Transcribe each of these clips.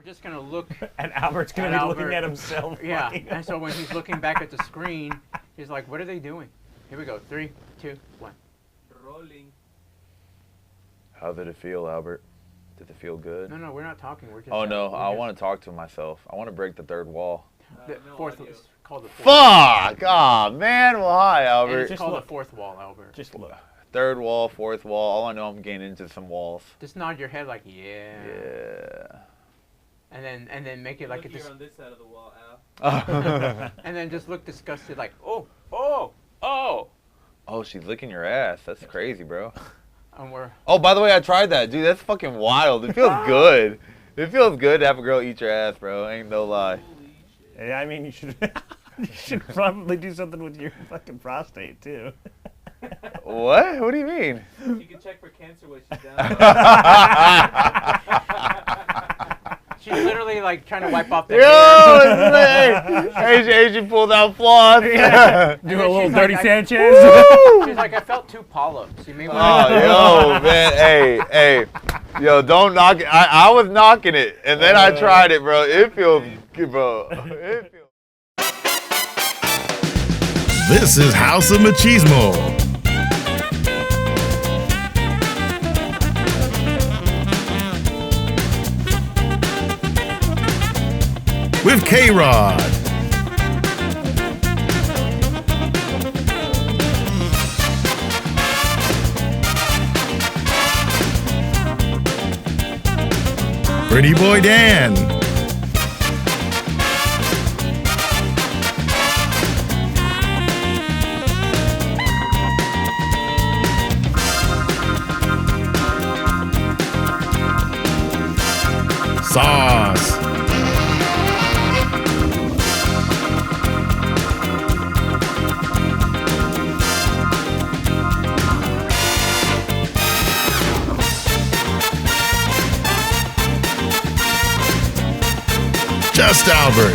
We're just gonna look. And Albert's gonna be looking at himself. Yeah. Like, And so when he's looking back at the screen, he's like, "What are they doing?" Here we go. 3, 2, 1. Rolling. How did it feel, Albert? Did it feel good? No, we're not talking. We're just. Oh no, I want to talk to myself. I want to break the third wall. The No fourth. audio. It's called the fourth. Fuck! Oh man, well hi, And Albert. it's called look. the fourth wall, Albert. just look. Third wall, fourth wall. All I know, I'm getting into some walls. Just nod your head like yeah. Yeah. And then make it like Look it here just. on this side of the wall, Al. And then just look disgusted like Oh, she's licking your ass. That's crazy, bro. and we're. Oh, by the way, I tried that, dude. That's fucking wild. It feels good. It feels good to have a girl eat your ass, bro. Ain't no lie. Yeah, I mean, you should you should probably do something with your fucking prostate too. What? What do you mean? She can check for cancer when she's down. She's literally like trying to wipe off the Yo, Asian pulled out floss. Do a little she's dirty like, Sanchez. She's like, I felt 2 polyps. You may Oh, want to. yo, man, hey, yo, don't knock it. I was knocking it, and then I tried it, bro. It feels good, bro. It feels. This is House of Machismo. With K-Rod. Pretty Boy Dan. Sauce. Just Albert.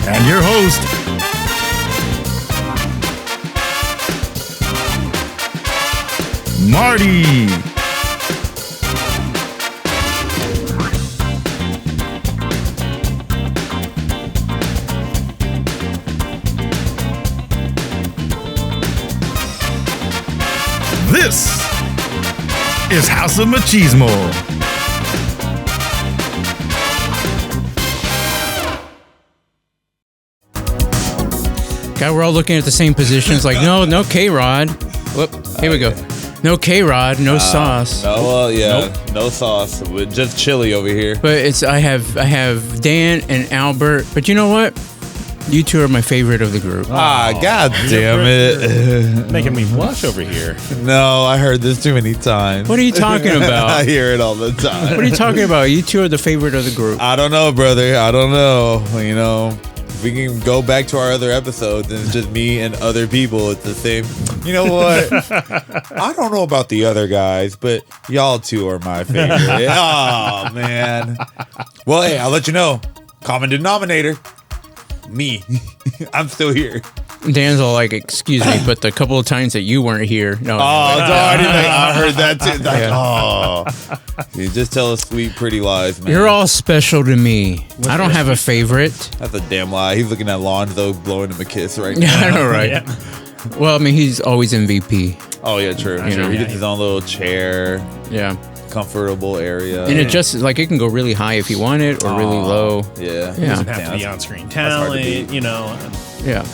And your host, Marty. This is House of Machismo. God, we're all looking at the same position. It's like, no K-Rod. Whoop, here we go. No K-Rod, no sauce. No, well, yeah, no sauce. With just chili over here. But it's I have Dan and Albert. But you know what? You two are my favorite of the group. Ah, god damn it. Making me blush over here. No, I heard this too many times. What are you talking about? I hear it all the time. What are you talking about? You two are the favorite of the group. I don't know, brother. I don't know. You know, if we can go back to our other episodes and it's just me and other people, it's the same. You know what? I don't know about the other guys, but y'all two are my favorite. Oh, man. Well, hey, I'll let you know. Common denominator. Me. I'm still here. Dan's all like, excuse me, but the couple of times that you weren't here. No, I heard that too. Like, you just tell us sweet, pretty lies, man. You're all special to me. I don't have a favorite. That's a damn lie. He's looking at Lonzo blowing him a kiss right now. I know, right? Yeah. Well, I mean, he's always MVP. Oh, yeah, true. You know. He gets his own little chair, Yeah. comfortable area. And it just, like, it can go really high if you want it or really low. Yeah. Yeah. Doesn't have to be on-screen talent, you know. Yeah.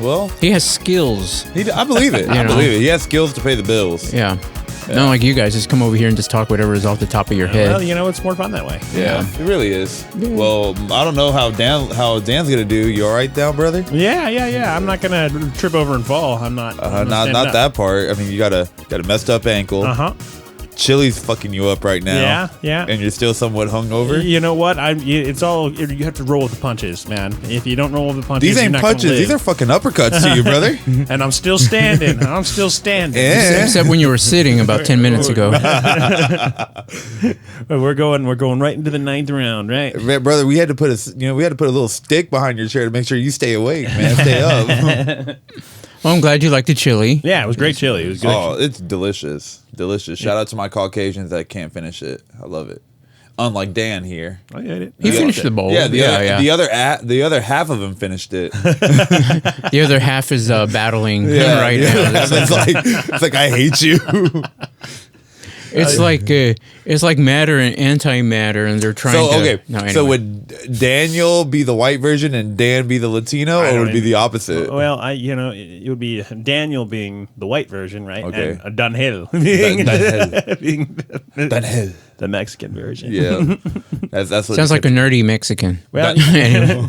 Well, He has skills. I believe it. I know. believe it. He has skills to pay the bills. Yeah. Not like you guys. Just come over here and just talk whatever is off the top of your head. Well, you know, it's more fun that way. Yeah, it really is. Well, I don't know how Dan's gonna do. You all right, down, brother? Yeah. I'm not gonna trip over and fall. I'm not. Not that part. I mean, you got a messed up ankle. Uh huh. Chili's fucking you up right now. Yeah. And you're still somewhat hungover. You know what? It's all you have to roll with the punches, man. If you don't roll with the punches, These you're ain't not gonna punches. live. These are fucking uppercuts to you, brother. And I'm still standing. Yeah. Except when you were sitting about 10 minutes ago. We're going right into the 9th round, right? Man, brother, we had to put a little stick behind your chair to make sure you stay awake, man. Stay up. Well, I'm glad you liked the chili. Yeah, it was great chili. It was good. Oh, it's delicious. Delicious. Shout out to my Caucasians that can't finish it. I love it. Unlike Dan here. I ate it. He finished the bowl. Yeah, the other half of him finished it. The other half is battling him right now. It's like I hate you. It's like matter and antimatter, and they're trying So to. okay, No, anyway. so would Daniel be the white version and Dan be the Latino, or would it be the opposite? Well, it would be Daniel being the white version, right? Okay. And Dunhill being, Dunhill. being Dunhill. the Mexican version. Yeah, that's what Sounds like a nerdy Mexican. Well, Anyway.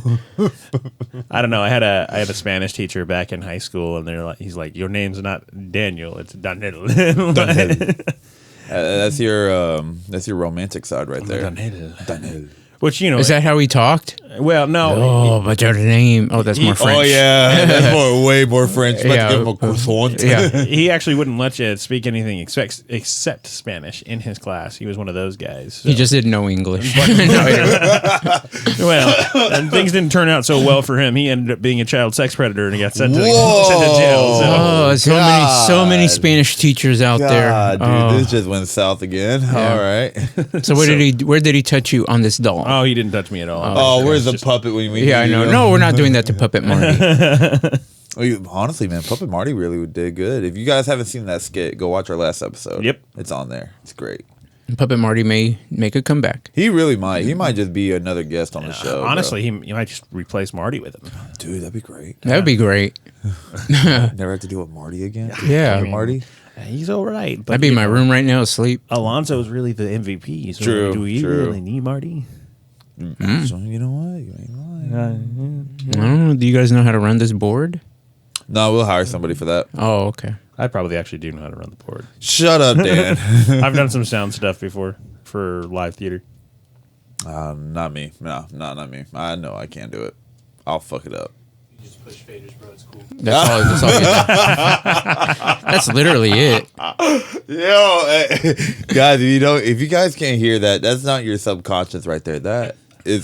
I don't know. I had a Spanish teacher back in high school, and he's like, your name's not Daniel, it's Dunhill. Dunhill. That's your romantic side right there. Dunhill. Which Is that how he talked? well, no. Oh, but their name. Oh, that's more French. Oh yeah, that's way more French. About Yeah, to give him a croissant. Yeah. He actually wouldn't let you speak anything except Spanish in his class. He was one of those guys. So. He just didn't know English. Well, and things didn't turn out so well for him. He ended up being a child sex predator, and he got sent to Whoa. jail. So. Oh, so many Spanish teachers out there. God, dude, Oh. this just went south again. All right. So where did he touch you on this doll? Oh, he didn't touch me at all. Oh, where's the puppet when we? Yeah, I know. No, we're not doing that to Puppet Marty. Honestly, man, Puppet Marty really did good. If you guys haven't seen that skit, go watch our last episode. Yep. It's on there. It's great. Puppet Marty may make a comeback. He really might. He might just be another guest on the show. Honestly, he might just replace Marty with him. dude, that'd be great. That would be great. Never have to deal with Marty again. Yeah. Marty. He's all right. But I'd be in my room right now asleep. Alonso's really the MVP. So True, do we true. really need Marty? So, you know what? You ain't lying. I don't know. Do you guys know how to run this board? No, we'll hire somebody for that. Oh, okay. I probably actually do know how to run the board. Shut up, Dan. I've done some sound stuff before for live theater. Not me. No, not me. I know I can't do it. I'll fuck it up. You just push faders, bro. It's cool. That's all you do. That's literally it. Yo, guys, if you guys can't hear that, that's not your subconscious right there. That is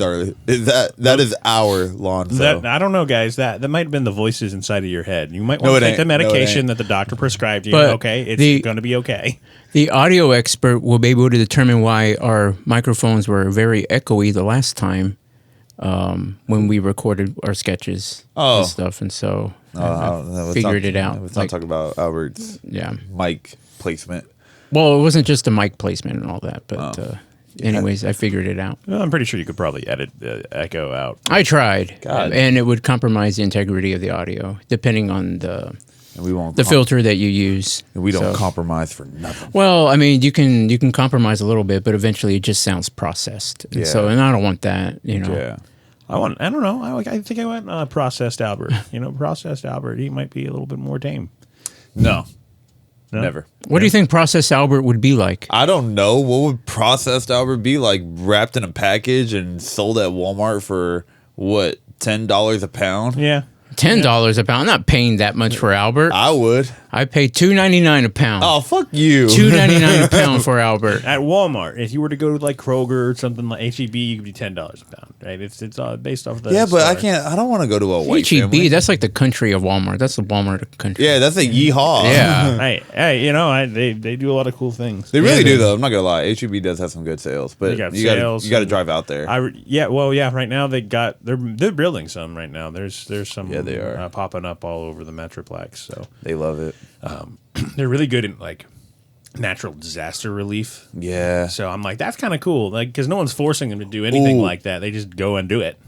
our lawn. That, I don't know, guys. That might have been the voices inside of your head. You might No, want it to take the ain't. No, it medication ain't. that the doctor prescribed you. But Okay, it's going to be okay. The audio expert will be able to determine why our microphones were very echoey the last time when we recorded our sketches and stuff. And so I figured it out. Let's not talk about Albert's mic placement. Well, it wasn't just the mic placement and all that, but anyways, I figured it out. Well, I'm pretty sure you could probably edit the echo out. I tried, God. and it would compromise the integrity of the audio, depending on the And we won't filter that you use. We don't So- compromise for nothing. Well, I mean, you can compromise a little bit, but eventually it just sounds processed. And Yeah. and I don't want that, Yeah. I don't know. I think I went processed Albert. Processed Albert. He might be a little bit more tame. No. Never. What do you think processed Albert would be like? I don't know. What would processed Albert be like, wrapped in a package and sold at Walmart for what, $10 a pound? Yeah. $10 a pound. I'm not paying that much for Albert. I would. I pay $2.99 a pound. Oh, fuck you. $2.99 a pound for Albert. At Walmart, if you were to go to like Kroger or something like HEB, you could be $10 a pound, right? It's based off of the Yeah, but I store. can't. I don't want to go to a white HEB, family. that's like the country of Walmart. That's the Walmart country. Yeah, that's a yeehaw. Yeah. Hey, they do a lot of cool things. They really do, though. I'm not gonna lie. HEB does have some good sales, but They got you sales got to and- drive out there. Right now they're building some right now. There's some Yeah, they are. popping up all over the Metroplex. So They love it. they're really good in like natural disaster relief. Yeah. So I'm like, that's kind of cool, like because no one's forcing them to do anything Ooh. like that. They just go and do it.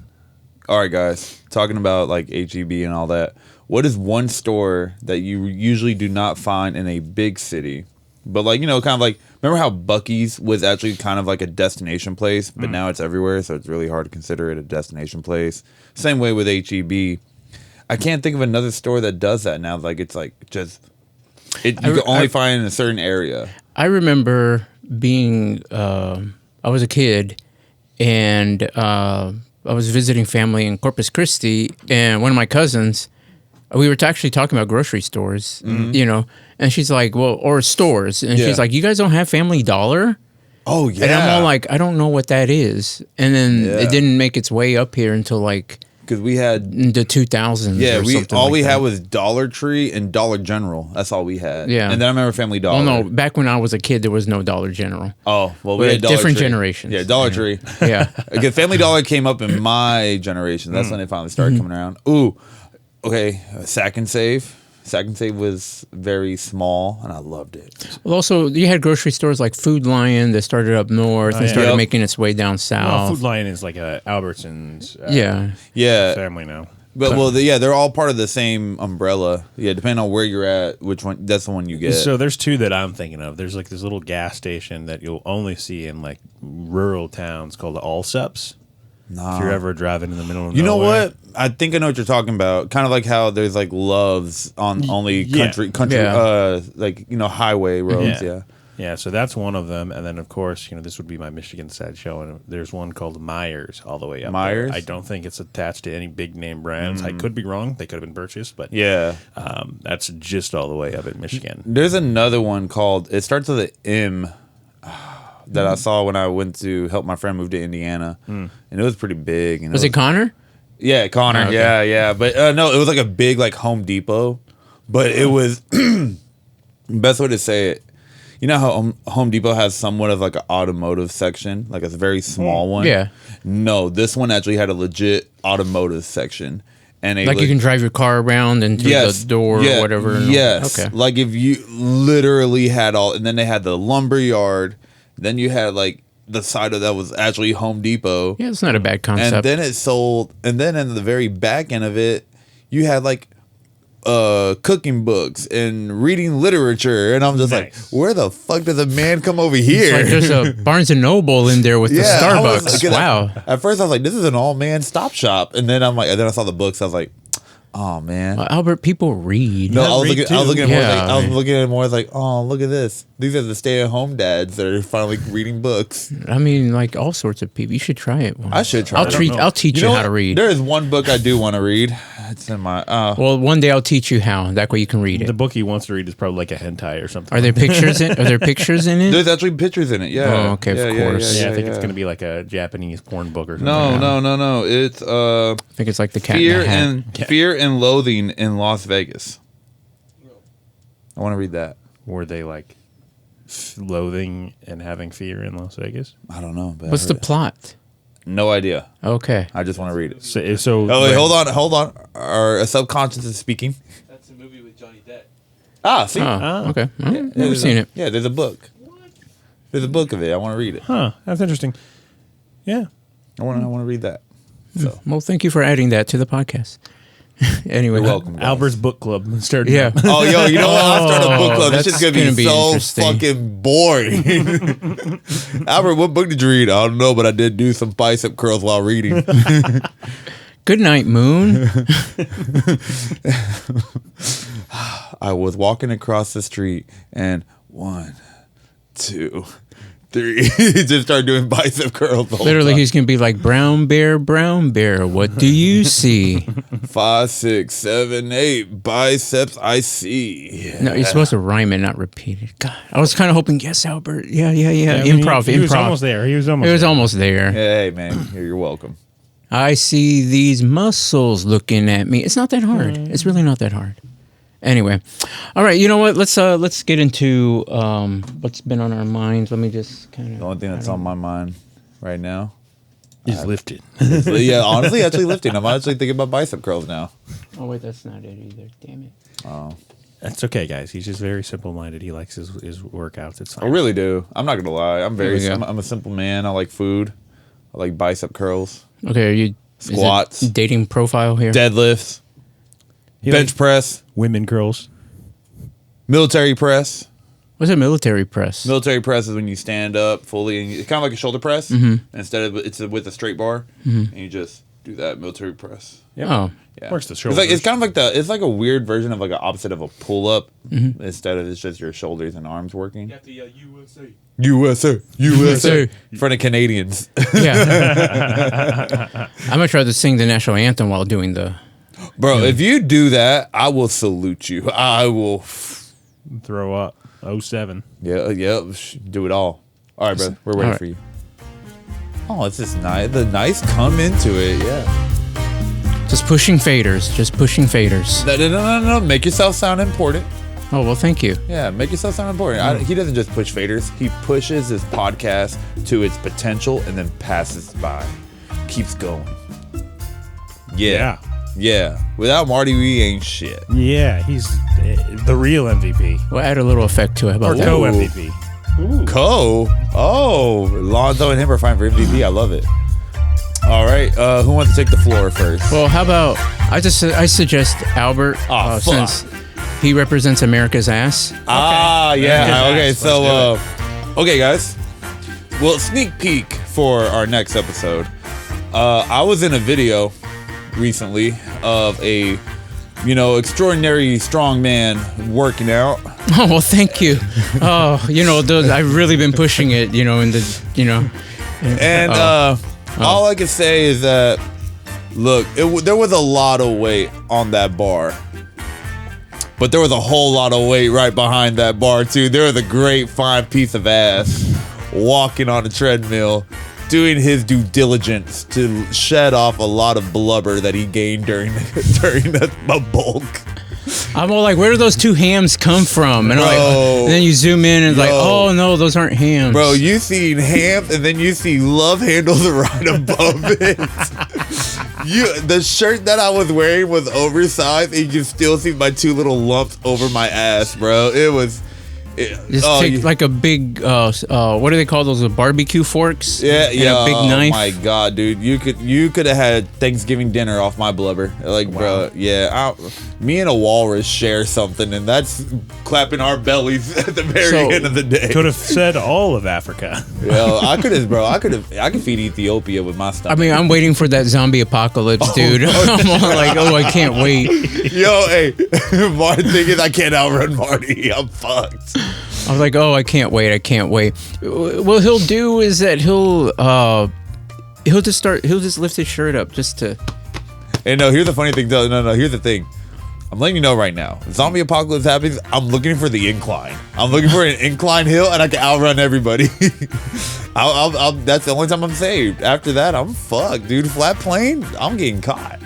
All right, guys. Talking about like HEB and all that. What is one store that you usually do not find in a big city, but like kind of like remember how Buc-ee's was actually kind of like a destination place, but now it's everywhere, so it's really hard to consider it a destination place. Same way with HEB. I can't think of another store that does that now. Like it's like just you can only find in a certain area. I remember being, I was a kid, and I was visiting family in Corpus Christi, and one of my cousins, we were actually talking about grocery stores, and she's like, well, or stores, and she's like, you guys don't have Family Dollar? Oh yeah. And I'm all like, I don't know what that is. And then it didn't make its way up here until like because we had in the 2000s. yeah, or we something all like we that. had was Dollar Tree and Dollar General. That's all we had. Yeah. and then I remember Family Dollar. Oh no! Back when I was a kid, there was no Dollar General. Oh well, We're we had Dollar different Tree. generations. Yeah, Dollar Tree. Yeah. Okay, Family Dollar came up in my generation. That's when they finally started coming around. Ooh, okay, Sack and Save. Sack and Save was very small, and I loved it. Well, also you had grocery stores like Food Lion that started up north and yeah. started Yep. making its way down Well, south. Food Lion is like a Albertsons Yeah. Yeah, family now. but they're all part of the same umbrella. Yeah, depending on where you're at, which one that's the one you get. So there's two that I'm thinking of. There's like this little gas station that you'll only see in like rural towns called the Allsups. If you're ever driving in the middle of You know nowhere. what? I think I know what you're talking about. Kind of like how there's like Loves on only yeah. country, Yeah. like highway roads. Yeah. Yeah, so that's one of them, and then of course, this would be my Michigan side show, and there's one called Myers all the way up. Myers? There. I don't think it's attached to any big name brands. I could be wrong; they could have been purchased, but Yeah. that's just all the way up in Michigan. There's another one called. It starts with an M. That I saw when I went to help my friend move to Indiana, and it was pretty big. And Was it Connor? Yeah, Connor. Oh, okay. Yeah. But no, it was like a big like Home Depot, but it was best way to say it. You know how Home Depot has somewhat of like an automotive section, like it's a very small one. Yeah. No, this one actually had a legit automotive section, and Like you can drive your car around and through the door or whatever. Yes. Okay. Like if you literally had all, and then they had the lumber yard. Then you had like the side of that was actually Home Depot. Yeah, it's not a bad concept. And then it sold, and then in the very back end of it, you had like cooking books and reading literature. And I'm just Nice. like, where the fuck does a man come over It's here? like there's a Barnes and Noble in there with the I was Starbucks. like- Wow. At first I was like, this is an all man stop shop. And then I saw the books. I was like, oh man. Albert, people read. No, Yeah, I was read looking. I was too. looking at more. Yeah, Like, I was man. looking at it more as like, oh, look at this. These are the stay-at-home dads that are finally reading books. I mean, like all sorts of people. You should try it. Once. I should try. I'll it. treat. know. I'll teach you know how what? to read. There is one book I do want to read. It's in my. Well, one day I'll teach you how. That way you can read it. The book he wants to read is probably like a hentai or something. Are there pictures in? Are there pictures in it? There's actually pictures in it. Yeah. Oh, okay, of course. Yeah, I think it's going to be like a Japanese porn book or something. No. It's I think it's like the cat in the hat. Fear and Loathing in Las Vegas. I want to read that. Were they like loathing and having fear in Las Vegas? I don't know. But I What's the heard it. plot? No idea. Okay. I just want to read it. So Oh wait, hold on. Our subconscious is speaking. That's a movie with Johnny Depp. Ah, see. Oh, okay. Never there's seen it. Yeah, there's a book. There's a book of it. I want to read it. Huh, that's interesting. Yeah. I want to read that. So Well, thank you for adding that to the podcast. Anyway, you're welcome. guys. Albert's book club started. Yeah. Oh, yo, you know what? I'll start a book club. This that's is gonna gonna be be so interesting. fucking boring. Albert, what book did you read? I don't know, but I did do some bicep curls while reading. Good night, Moon. I was walking across the street and 1, 2, 3. Just started doing bicep curls. The whole Literally, time. he's gonna be like, brown bear, what do you see? 5, 6, 7, 8 biceps. I see. No, you're supposed to rhyme it, not repeat it. God, I was kind of hoping, yes, Albert. Yeah. I mean, Improv. He was almost there. He was almost. It was there. almost there. Hey, man, you're welcome. I see these muscles looking at me. It's not that hard. It's really not that hard. Anyway, all right. You know what? Let's get into what's been on our minds. Let me just kind of. The only thing that's on my mind right now. He's lifted. Yeah, honestly, actually lifting. I'm actually thinking about bicep curls now. Oh wait, that's not it either. Damn it. That's okay, guys. He's just very simple-minded. He likes his workouts. It's I fine. really do. I'm not gonna lie. I'm very. There we go. I'm a simple man. I like food. I like bicep curls, Okay, are you is it Squats. dating profile here? deadlifts, bench press, Women curls. military press. What's a military press? Military press is when you stand up fully, and it's kind of like a shoulder press. Instead of it's with a straight bar, and you just do that military press. Yep. Oh, Yeah. Works the It's shoulders. like it's kind of like it's like a weird version of like an opposite of a pull up. Instead of it's just your shoulders and arms working. You have to yell USA. USA, USA, USA. in front of Canadians. yeah. I'm gonna try to sing the national anthem while doing the. Bro, if you do that, I will salute you. I will. Throw up. 07. Yeah, do it all. All right, brother, we're waiting All right. for you. Oh, it's just nice. The nice come into it. Yeah. Just pushing faders. Just pushing faders. No. Make yourself sound important. Oh, well, thank you. Yeah, make yourself sound important. He doesn't just push faders. He pushes his podcast to its potential and then passes by. Keeps going. Yeah. Without Marty, we ain't shit. Yeah, he's the real MVP. We'll add a little effect to it. How Or about that? co-MVP. Oh, Lonzo and him are fine for MVP. I love it. All right, who wants to take the floor first? Well, how about I suggest Albert fuck. since he represents America's ass. Yeah. Okay, Let's so, okay, guys. Well, sneak peek for our next episode. I was in a video recently of a, extraordinary strong man working out. Oh, well, thank you. Oh, I've really been pushing it, And all I can say is that, look, there was a lot of weight on that bar. But there was a whole lot of weight right behind that bar, too. There was a great fine piece of ass walking on a treadmill, doing his due diligence to shed off a lot of blubber that he gained during a bulk. I'm all like, where do those two hams come from? And, and then you zoom in and it's like, oh, no, those aren't hams. Bro, you see hams and then you see love handles right above it. The shirt that I was wearing was oversized and you can still see my two little lumps over my ass, bro. It was... take like a big, what do they call those? Barbecue forks? Yeah, and a big knife. Oh my god, dude, you could have had Thanksgiving dinner off my blubber. Like, bro, yeah, me and a walrus share something, and that's clapping our bellies at the very end of the day. Could have said all of Africa. Yo, I could feed Ethiopia with my stomach. I mean, I'm waiting for that zombie apocalypse, dude. I'm all like, I can't wait. Yo, hey, Marty thinking I can't outrun Marty. I'm fucked. I was like, I can't wait. What he'll do is that he'll just lift his shirt up just to. And no, here's the funny thing though. No, here's the thing. I'm letting you know right now. Zombie apocalypse happens. I'm looking for the incline. I'm looking for an incline hill, and I can outrun everybody. That's the only time I'm saved. After that, I'm fucked, dude. Flat plane, I'm getting caught.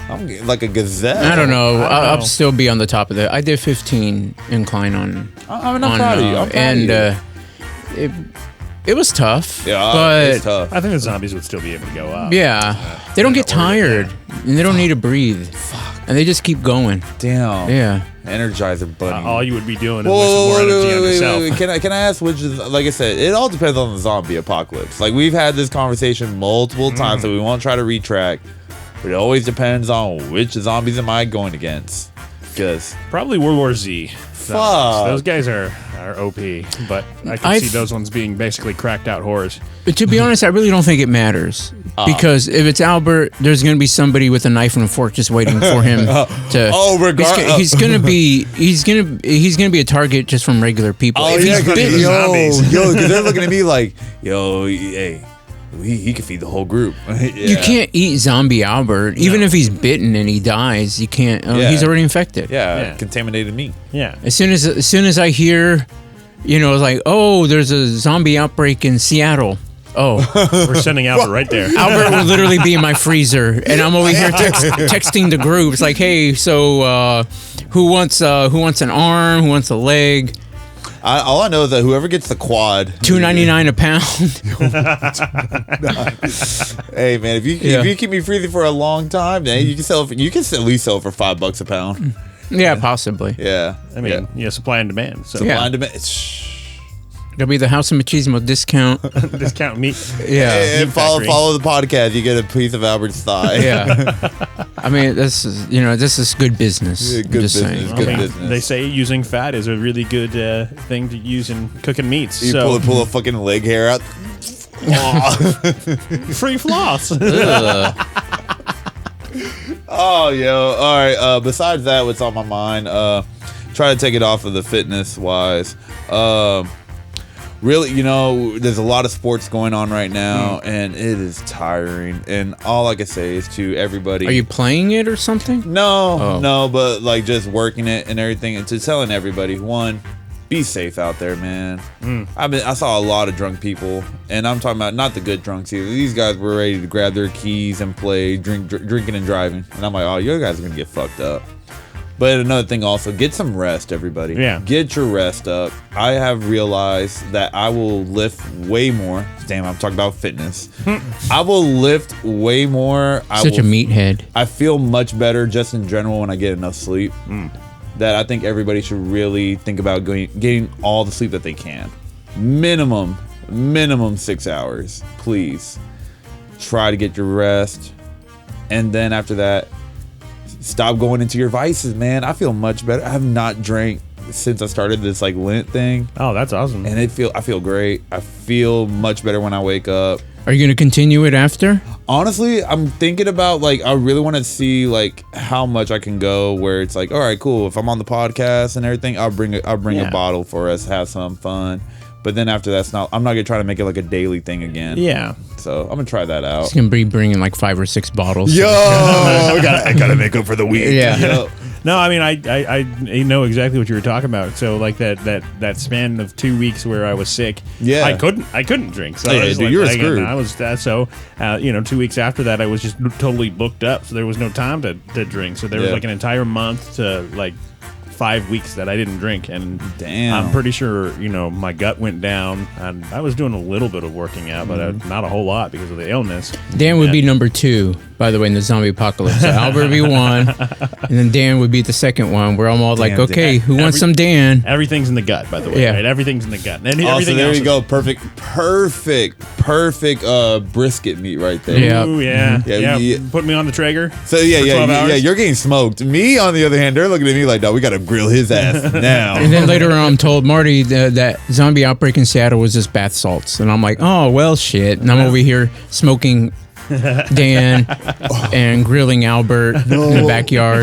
I'm getting like a gazelle. I don't know. I'll still be on the top of that. I did 15 incline on. I'm proud of you. I'm proud of you. It was tough. Yeah, but it's tough. I think the zombies would still be able to go up. Yeah, they don't get tired, and they don't need to breathe, and they just keep going. Damn. Yeah. Energizer bunny. All you would be doing is wasting more energy on yourself. Wait. Can I ask which is, like I said, it all depends on the zombie apocalypse. Like, we've had this conversation multiple times, so we won't try to retract. But it always depends on which zombies am I going against. Because Probably World War Z. Fuck. Those guys are OP, but I can see those ones being basically cracked out whores. But to be honest, I really don't think it matters because if it's Albert, there's going to be somebody with a knife and a fork just waiting for him to. He's going to be a target just from regular people. Oh, if yeah, he's bitten, because they're looking at me like, yo, hey, he could feed the whole group. Yeah. You can't eat zombie Albert, even if he's bitten and he dies. You can't. He's already infected. Yeah, contaminated meat. Yeah. As soon as I hear, it's like, oh, there's a zombie outbreak in Seattle. Oh, We're sending Albert right there. Albert will literally be in my freezer, and I'm over here texting the group. It's like, hey, so who wants an arm? Who wants a leg? All I know is that whoever gets the quad, $2.99 a pound. Hey man, if you keep me freezing for a long time, man, you can sell. You can at least sell for $5 a pound. Yeah, possibly. Yeah, I mean, supply and demand. So Yeah. Supply and demand. It'll be the House of Machismo discount. discount meat. Yeah. And follow the podcast. You get a piece of Albert's thigh. Yeah. I mean, this is good business. Yeah, I'm good just business. saying. Good business. They say using fat is a really good thing to use in cooking meats. You so pull a fucking leg hair out. free floss. Oh, yo. All right. Besides that, what's on my mind? Try to take it off of the fitness wise. Really, there's a lot of sports going on right now, and it is tiring. And all I can say is to everybody. Are you playing it or something? No, but like just working it and everything, and to telling everybody, one, be safe out there, man. I saw a lot of drunk people, and I'm talking about not the good drunks either. These guys were ready to grab their keys and play drinking and driving, and I'm like, oh, you guys are gonna get fucked up. But another thing also, get some rest, everybody. Yeah. Get your rest up. I have realized that I will lift way more. Damn, I'm talking about fitness. I will lift way more. Such a meathead. I feel much better just in general when I get enough sleep. That I think everybody should really think about getting all the sleep that they can. Minimum 6 hours. Please. Try to get your rest. And then after that, stop going into your vices, man. I feel much better. I have not drank since I started this like Lent thing, Oh, that's awesome. and I feel great. I feel much better when I wake up. Are you going to continue it after? Honestly, I'm thinking about like I really want to see like how much I can go. Where it's like, all right, cool. If I'm on the podcast and everything, I'll bring Yeah. a bottle for us, have some fun. But then after that's I'm not gonna try to make it like a daily thing again. Yeah. So I'm gonna try that out. He's going to be bringing like 5 or 6 bottles. Yo, I gotta make up for the week. Yeah. Yo. No, I mean, I know exactly what you were talking about. So like that span of 2 weeks where I was sick, Yeah. I couldn't drink. So Yeah, I was dude, like, you were again, screwed. I was 2 weeks after that, I was just totally booked up. So there was no time to drink. So there was Yeah. like an entire month to like 5 weeks that I didn't drink, and Damn. I'm pretty sure my gut went down, and I was doing a little bit of working out, but not a whole lot because of the illness. Dan would be number 2, by the way, in the zombie apocalypse. So Albert would be 1, and then Dan would be the second one. Where I'm all like, Damn, okay, who wants some Dan? Everything's in the gut, by the way. Yeah. Right? Everything's in the gut. And Also, everything there else you is- go. Perfect brisket meat right there. Yeah. Ooh, yeah. Yeah, Yeah. yeah. Put me on the Traeger. So for 12 hours. you're getting smoked. Me, on the other hand, they're looking at me like, no, we gotta grill his ass now. And then later on, I'm told Marty that zombie outbreak in Seattle was just bath salts, and I'm like, oh well, shit. And I'm over here smoking Dan and grilling Albert in the backyard.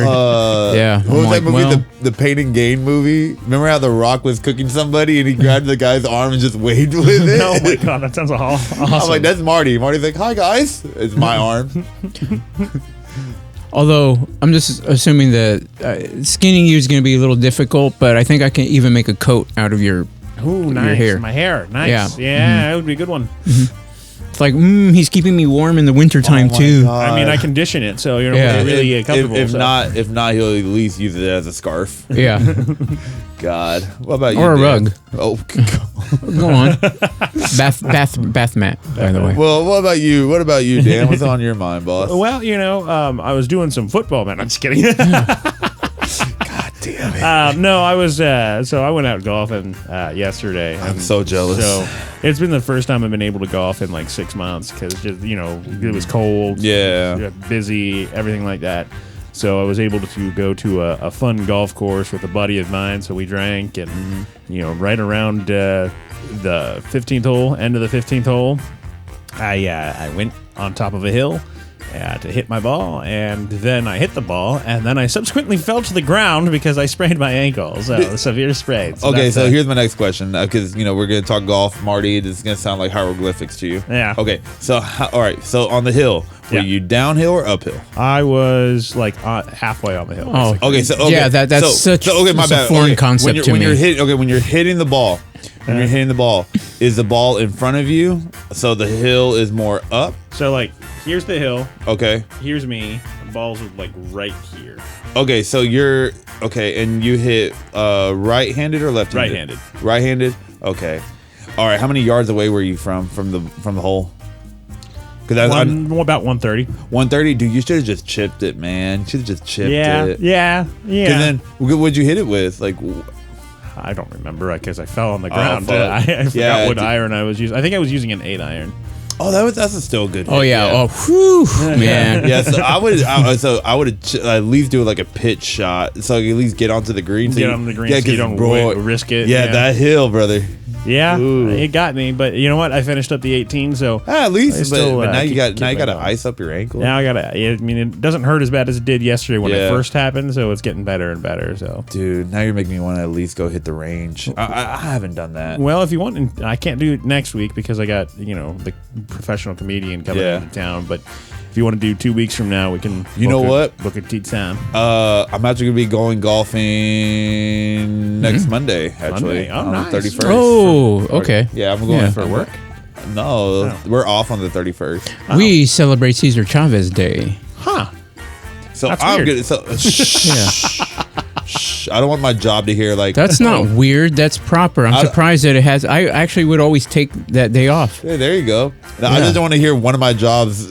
Yeah, What was that movie? The Pain and Gain movie? Remember how The Rock was cooking somebody and he grabbed the guy's arm and just waved with it? Oh my god, that sounds awesome. I'm like, that's Marty. Marty's like, hi guys. It's my arm. Although I'm just assuming that skinning you is going to be a little difficult, but I think I can even make a coat out of your Ooh, nice. hair. My hair. Nice. Yeah. Yeah, that would be a good one. It's like, he's keeping me warm in the wintertime Oh my too. God. I mean, I condition it, so you're Yeah. really comfortable. If so. not, he'll at least use it as a scarf. Yeah, God, what about you? or a Dan? rug. Oh, Go on. Bath mat, by the way. well, what about you? What about you, Dan? What's on your mind, boss? Well, I was doing some football, man. I'm just kidding. God damn it! No, I was. So I went out golfing yesterday. I'm so jealous. So it's been the first time I've been able to golf in like 6 months because just it was cold. Yeah. busy, everything like that. So I was able to go to a fun golf course with a buddy of mine. So we drank, and right around the 15th hole, end of the 15th hole, I went on top of a hill to hit my ball, and then I hit the ball, and then I subsequently fell to the ground because I sprained my ankle. So severe sprain. Okay, that's so that. here's my next question, because we're gonna talk golf, Marty. This is gonna sound like hieroglyphics to you. Yeah. Okay, so all right, so on the hill, were Yeah. you downhill or uphill? I was like halfway on the hill. Oh, basically. Okay, so Yeah, that's such- okay, my it's a bad. foreign Okay, concept to when me. you're hitting the ball, is the ball in front of you? So the hill is more up. So like, here's the hill. Okay. Here's me. The ball's like right here. Okay, so you're okay, and you hit right-handed or left-handed? Right-handed. Right-handed. Okay. All right. How many yards away were you from the hole? Because About 130. 130. Dude, you should have just chipped it, man. Should have just chipped it. Yeah. Because then, what'd you hit it with? Like, I don't remember because I fell on the ground. fuck. I forgot Yeah, what dude. iron I was using. I think I was using an 8-iron. that's a still good. Oh hit, yeah. Oh, whew, man. Yeah, so I would at least do like a pitch shot, so you at least get onto the green. Get on the green so you 'cause, don't bro, risk it. Yeah, that hill, brother. Yeah, Ooh. it got me. But you know what? I finished up the 18, so At least, I still, but now you keep got my to ball. ice up your ankle. now I gotta. I mean, it doesn't hurt as bad as it did yesterday when Yeah. it first happened. So it's getting better and better. So. Dude, now you're making me want to at least go hit the range. I haven't done that. Well, if you want, and I can't do it next week because I got the professional comedian coming Yeah. into town. But if you want to do 2 weeks from now, we can. You know what? Book a teat time. I'm actually gonna be going golfing next Monday. Actually, Monday? Oh, on nice. the 31st. Oh, okay. Yeah, I'm going Yeah. For work? No, we're off on the 31st. We celebrate Cesar Chavez Day. Huh. So That's I'm weird. good. So Yeah. I don't want my job to hear like That's not weird. That's proper. I'm surprised that it has. I actually would always take that day off. Hey, there you go. Now, I Yeah. just don't want to hear one of my jobs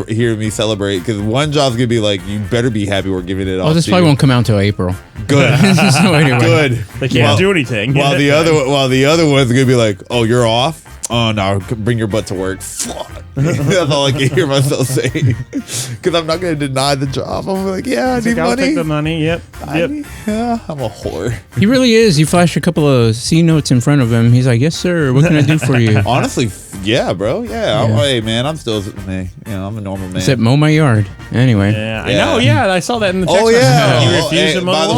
hear me celebrate because one job's gonna be like, you better be happy we're giving it off. Oh, this to probably you. won't come out until April. Good. So anyway. Good. They can't do anything. While the other one's gonna be like, oh, you're off. Oh no, bring your butt to work. Fuck. That's all I can hear myself say. Because I'm not gonna deny the job. I'm like, yeah, I need I'll money. take the money. Yep. Yep. Yeah, I'm a whore. He really is. You flash a couple of C notes in front of him. He's like, yes, sir. What can I do for you? Honestly, yeah, bro. Yeah. Yeah. Hey, man, I'm still, man. You know, I'm a normal man. Except mow my yard. Anyway. Yeah, I Yeah. know. Yeah, I saw that in the text. Oh yeah. message. You Oh, refused hey, to mow by the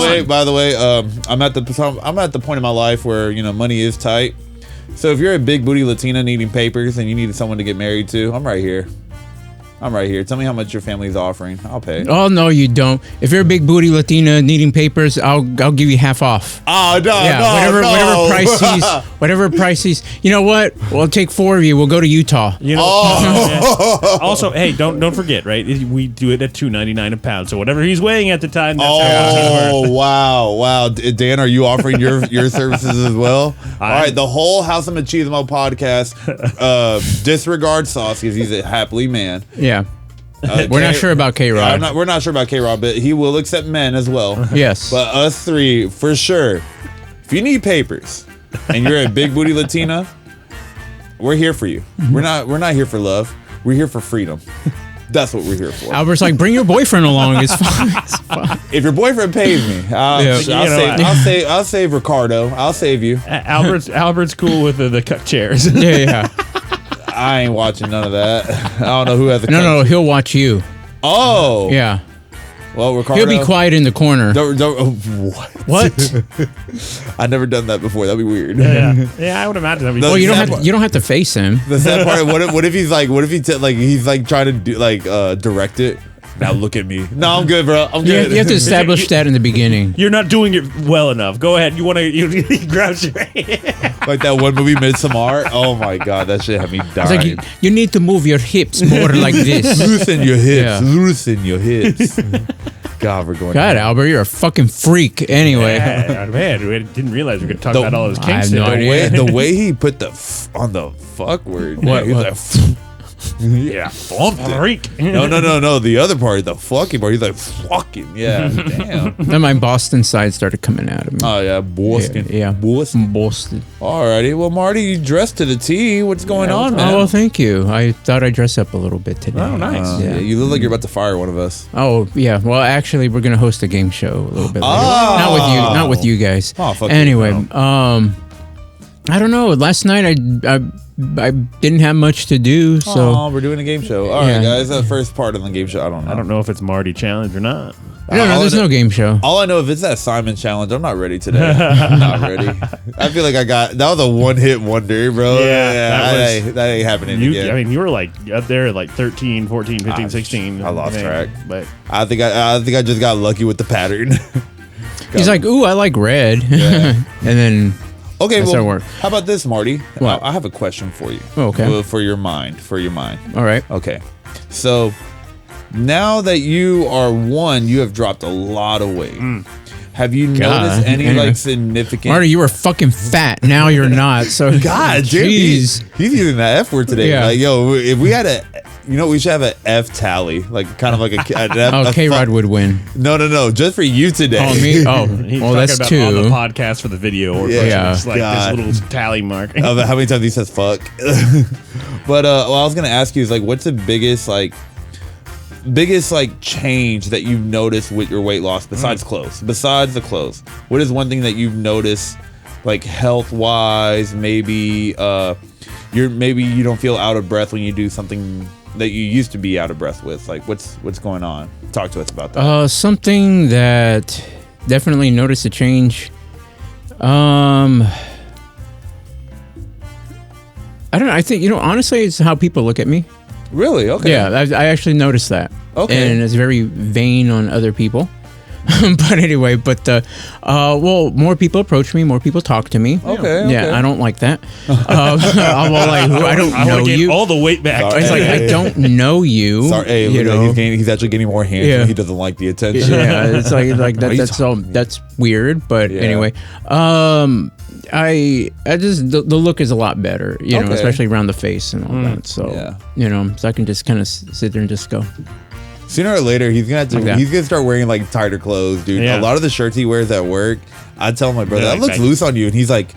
the way, lawn. I'm at the point in my life where money is tight. So if you're a big booty Latina needing papers and you need someone to get married to, I'm right here. Tell me how much your family's offering. I'll pay. Oh, no, you don't. If you're a big booty Latina needing papers, I'll give you half off. Oh no, Yeah, whatever price he's. You know what? We'll take 4 of you. We'll go to Utah. You know, Oh. yeah. Also, hey, don't forget, right? We do it at $2.99 a pound. So whatever he's weighing at the time, that's how much he's worth. Oh wow! Dan, are you offering your services as well? All right, the whole House of Machismo podcast disregard Sauce because he's a happily man. Yeah. We're not sure about K-Rod. We're not sure about K-Rod, but he will accept men as well. Yes. But us three, for sure. If you need papers and you're a big booty Latina, we're here for you. We're not here for love. We're here for freedom. That's what we're here for. Albert's like, bring your boyfriend along. It's fine. It's fine. If your boyfriend pays me, I'll save Ricardo. I'll save you. Albert's cool with the cuck chairs. Yeah. I ain't watching none of that. I don't know who has a No, he'll watch you. Oh. Yeah. Well, Ricardo. He'll be quiet in the corner. What? I've never done that before. That'd be weird. Yeah, I would imagine that'd be. Well, you don't have to face him. The sad part. What if he's like? What if he's like trying to do direct it? Now look at me. No, I'm good, bro. I'm good. You have to establish that in the beginning. You're not doing it well enough. Go ahead. You want to? He grabs your hand. Like that one movie, Midsommar. Oh my god, that shit had me It's dying. like you need to move your hips more like this. Loosen your hips. Yeah. Loosen your hips. God, we're going. God, Albert, you're a fucking freak. Anyway. Yeah, man, we didn't realize we could talk about all his I kinks. have no today. idea. The way he put the on the fuck word. What- He's what? like, yeah, thumped it. Freak. No. The other part, the fucking part. He's like, fucking, yeah, damn. Then my Boston side started coming out of me. Oh, yeah, Boston. Yeah. Boston. Boston. Alrighty. Well, Marty, you dressed to the T. What's going on, man? Oh, well, thank you. I thought I'd dress up a little bit today. Oh, nice. Yeah, you look like you're about to fire one of us. Oh, yeah. Well, actually, we're going to host a game show a little bit later. Oh. Not with you guys. Oh, fuck you. Anyway, I don't know. Last night, I didn't have much to do, so... Oh, we're doing a game show. All right, Yeah. guys. That first part of the game show, I don't know. I don't know if it's Marty challenge or not. No, there's no game show. All I know, if it's that Simon challenge, I'm not ready today. I'm not ready. I feel like that was a one-hit wonder, bro. Yeah, that ain't happening again. I mean, you were like up there at like 13, 14, 15, 16. I lost track. But I think I just got lucky with the pattern. He's like, ooh, I like red. Yeah. And then... Okay, That's well, our work. how about this, Marty? What? I have a question for you. Oh, okay. For your mind. All right. Okay. So now that you are one, you have dropped a lot of weight. Have you noticed any Anyway. significant? Marty, you were fucking fat. Now you're not. So God, damn, jeez. he's using that F word today. Yeah. Like, yo, if we had we should have an F tally, like kind of like a K-Rod would win. No, just for you today. Oh, me? Oh, he's well, talking that's about two. on the podcast for the video. Or Yeah. It's like God. this little tally mark. Of how many times he says fuck. But I was gonna ask you is like, what's the biggest change that you've noticed with your weight loss besides clothes? Besides the clothes, what is one thing that you've noticed, like health wise? Maybe you don't feel out of breath when you do something that you used to be out of breath with. Like what's going on? Talk to us about that. Something that definitely noticed a change. I don't know. I think, honestly, it's how people look at me. Really? Okay. Yeah, I actually noticed that. Okay. And it's very vain on other people. But anyway, well, more people approach me, more people talk to me. Okay. Yeah, I don't like that. I'm all like, I don't I know want to get you. all the weight back. Sorry. It's like, I don't know you. Sorry, hey, you look, know? he's actually getting more hands Yeah. when he doesn't like the attention. Yeah, it's like that, What are you that's weird. But Yeah. anyway, I just the look is a lot better, you know, Okay. especially around the face and all that. So Yeah. you know, so I can just kind of sit there and just go. Sooner or later, he's gonna have to. Like that. He's gonna start wearing like tighter clothes, dude. Yeah. A lot of the shirts he wears at work, I tell my brother, They're that like looks baggy. loose on you, and he's like,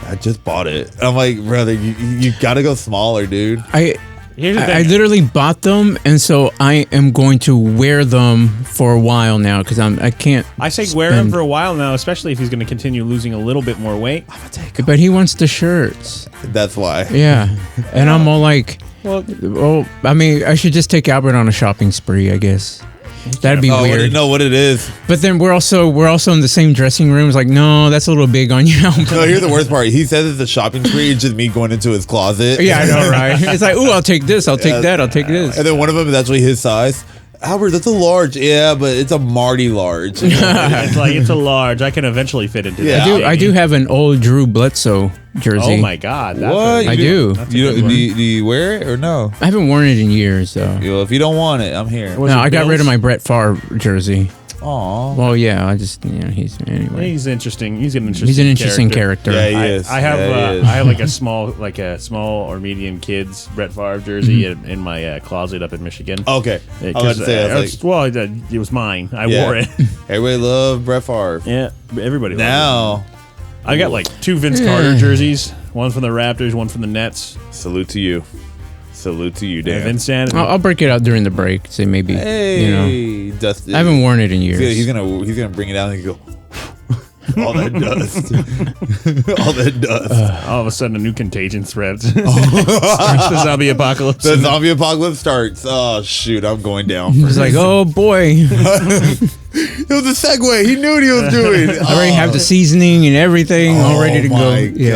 I just bought it. I'm like, brother, you gotta go smaller, dude. Here's the I thing. literally bought them, and so I am going to wear them for a while now because I can't. I say wear him spend- for a while now, especially if he's going to continue losing a little bit more weight. But he wants the shirts. That's why. Yeah, and I'm all like, Well, oh, I mean, I should just take Albert on a shopping spree, I guess. That'd be Oh, weird. know what it is. But then we're also in the same dressing rooms. Like, no, that's a little big on you. No, here's the worst part. He says it's a shopping spree. It's just me going into his closet. Yeah, I know, right? It's like, ooh, I'll take this. I'll take that. I'll take this. And then one of them is actually his size. Albert, that's a large. Yeah, but it's a Marty large. it's like it's a large. I can eventually fit into Yeah. that. I do have an old Drew Bledsoe jersey. Oh my god! That's What? I do. You do you wear it or no? I haven't worn it in years, though. Yo, if you don't want it, I'm here. Was No, it I got rid Bills? of my Brett Favre jersey. Aw. Well, yeah, I just, you know, he's anyway. He's interesting. He's an interesting. He's an interesting character. Yeah, he I, is. I have Yeah, he is. I have like a small or medium kids Brett Favre jersey in my closet up in Michigan. Okay. I was about to say, I was like, it was mine. I Yeah. wore it. everybody loved Brett Favre. Yeah, everybody. loved Now, it. I got like 2 Vince Carter jerseys. One from the Raptors, one from the Nets. salute to you. Salute to you, And Dan. Vince Sanity. I'll break it out during the break. Say maybe, Hey, you know. Dustin. I haven't worn it in years. He's gonna bring it down and go. All that dust. All that dust. All of a sudden, a new contagion threads. the zombie apocalypse. The zombie apocalypse starts. Oh shoot, I'm going down. For It's like, oh boy, it was a segue. He knew what he was doing. I already have the seasoning and everything all ready to go. my Yeah,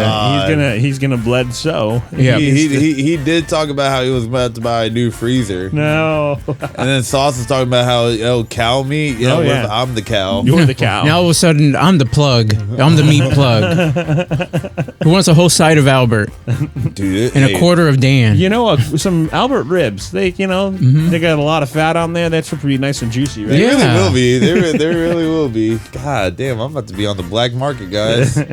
God. He's gonna bled so. yeah. He did talk about how he was about to buy a new freezer. No, And then Sauce was talking about how cow meat. Oh, What yeah. if I'm the cow? you're the cow. Now all of a sudden, I'm the plug. I'm the meat plug. Who wants a whole side of Albert Dude, and a quarter of Dan? You know, some Albert ribs. They they got a lot of fat on there. That's pretty nice and juicy, right? They really Yeah. will be. They really will be. God damn, I'm about to be on the black market, guys. All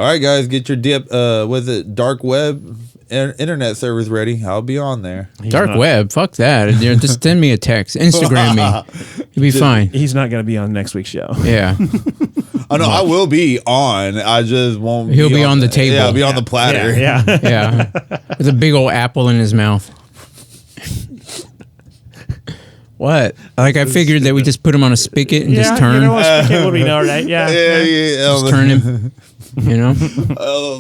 right, guys, get your dip. Was it dark web internet servers ready? I'll be on there. Dark web, fuck that. You know, just send me a text, Instagram me. You'll be fine. He's not going to be on next week's show. Yeah, Oh no, I will be on. I just won't. He'll be on the table. Yeah, I'll be on the platter. Yeah. yeah. With a big old apple in his mouth. What? Like I figured that we just put him on a spigot and just turn, You know what? Spigot would be all right. Yeah. just turn him. You know?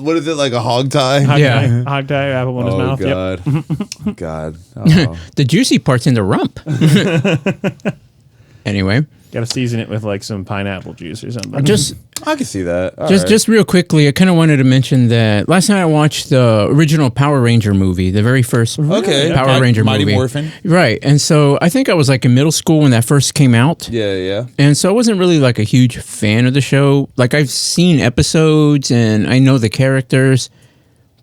What is it, like a hog tie? Yeah. Hog tie, apple in his Oh mouth. Yep. God, God. Oh. The juicy part's in the rump. Anyway, Got to season it with like some pineapple juice or something. just I can see that. All just right. just real quickly, I kind of wanted to mention that last night I watched the original Power Ranger movie, the very first Okay. Power Ranger Mighty movie. Morphin. Right. And so I think I was like in middle school when that first came out. Yeah. And so I wasn't really like a huge fan of the show. Like I've seen episodes and I know the characters,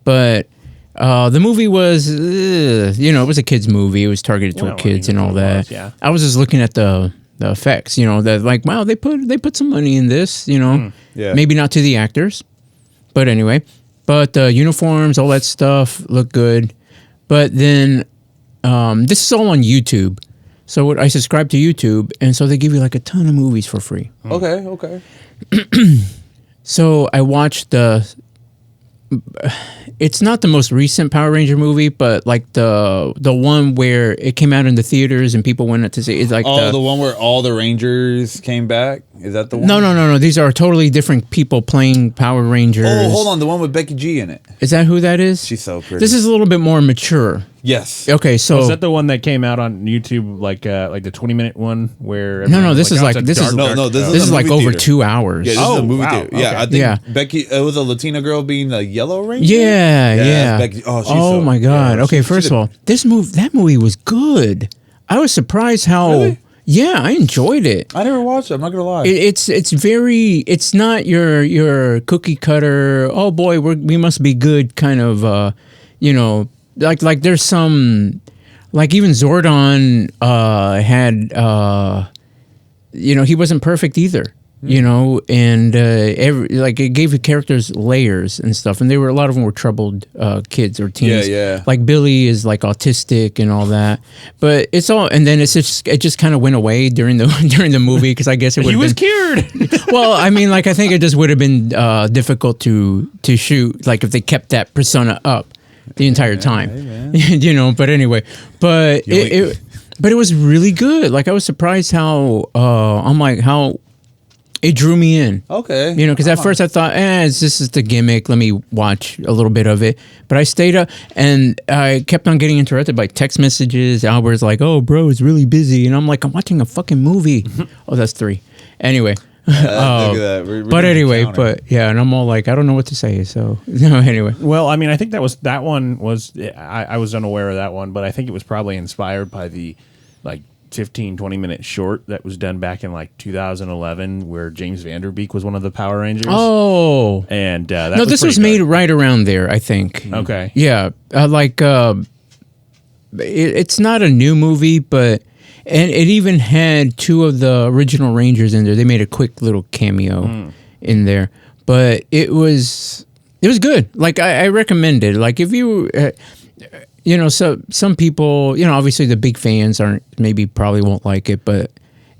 but the movie was, it was a kids movie. It was targeted toward Well, I kids mean, and all that's what it that. was, yeah. I was just looking at the effects, that like, wow, they put some money in this, Yeah. maybe not to the actors, but anyway, but the uniforms, all that stuff look good. But then this is all on YouTube. So I subscribe to YouTube, and so they give you like a ton of movies for free. Okay. So I watched it's not the most recent Power Ranger movie, but like the one where it came out in the theaters and people went out to see. It's like Oh, the one where all the Rangers came back. Is that the one? No. These are totally different people playing Power Rangers. Oh, hold on. The one with Becky G in it. Is that who that is? She's so pretty. This is a little bit more mature. Yes. Okay, so Was that the one that came out on YouTube, like the 20-minute one where? No, this is oh, like it's a this is dark- No, this this is a like movie over theater. 2 hours. Yeah, this is Oh, a movie wow, theater. okay. Yeah, I think Yeah. Becky. It was a Latina girl being a Yellow Ranger. Yeah. Becky, she's so, my god. yeah, Okay, she's first of all, that movie was good. I was surprised how. Really? Yeah, I enjoyed it. I never watched it. I'm not gonna lie. It's not your cookie cutter. Oh boy, we must be good kind of. Like there's some, like even Zordon had. He wasn't perfect either. And it gave the characters layers and stuff, and a lot of them were troubled kids or teens. Yeah. Like Billy is like autistic and all that, but it's all, and then it just kind of went away during the movie because I guess it would. He was been, cured. well, I mean, like I think it just would have been difficult to shoot, like if they kept that persona up the entire time, But anyway, but it was really good. Like I was surprised how how it drew me in. Okay. Because at first I thought, this is the gimmick. Let me watch a little bit of it. But I stayed up and I kept on getting interrupted by text messages. Albert's like, oh, bro, it's really busy. And I'm like, I'm watching a fucking movie. Oh, that's 3. Anyway. Look at that. We're But doing anyway, counter. and I'm all like, I don't know what to say. So, no, anyway. Well, I mean, I think that one was. I was unaware of that one, but I think it was probably inspired by the 15-20 minute short that was done back in like 2011 where James Vanderbeek was one of the Power Rangers. Oh. And this was made right around there, I think. Okay. Yeah. It's not a new movie, but and it even had 2 of the original Rangers in there. They made a quick little cameo in there. But it was good. Like I recommend it. Like if you so some people, obviously the big fans probably won't like it, but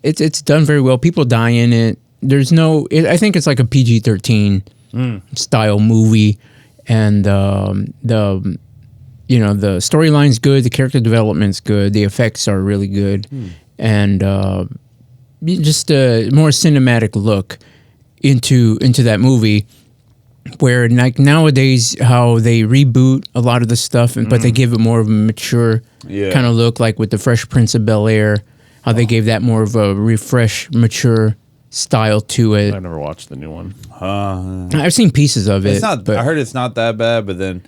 it's done very well. People die in it. There's I think it's like a PG-13 style movie, and the storyline's good, the character development's good, the effects are really good, and just a more cinematic look into that movie. Where like nowadays, how they reboot a lot of the stuff, but they give it more of a mature kind of look, like with the Fresh Prince of Bel-Air, how they gave that more of a mature style to it. I've never watched the new one. I've seen pieces of it. It's not. but I heard it's not that bad, but then.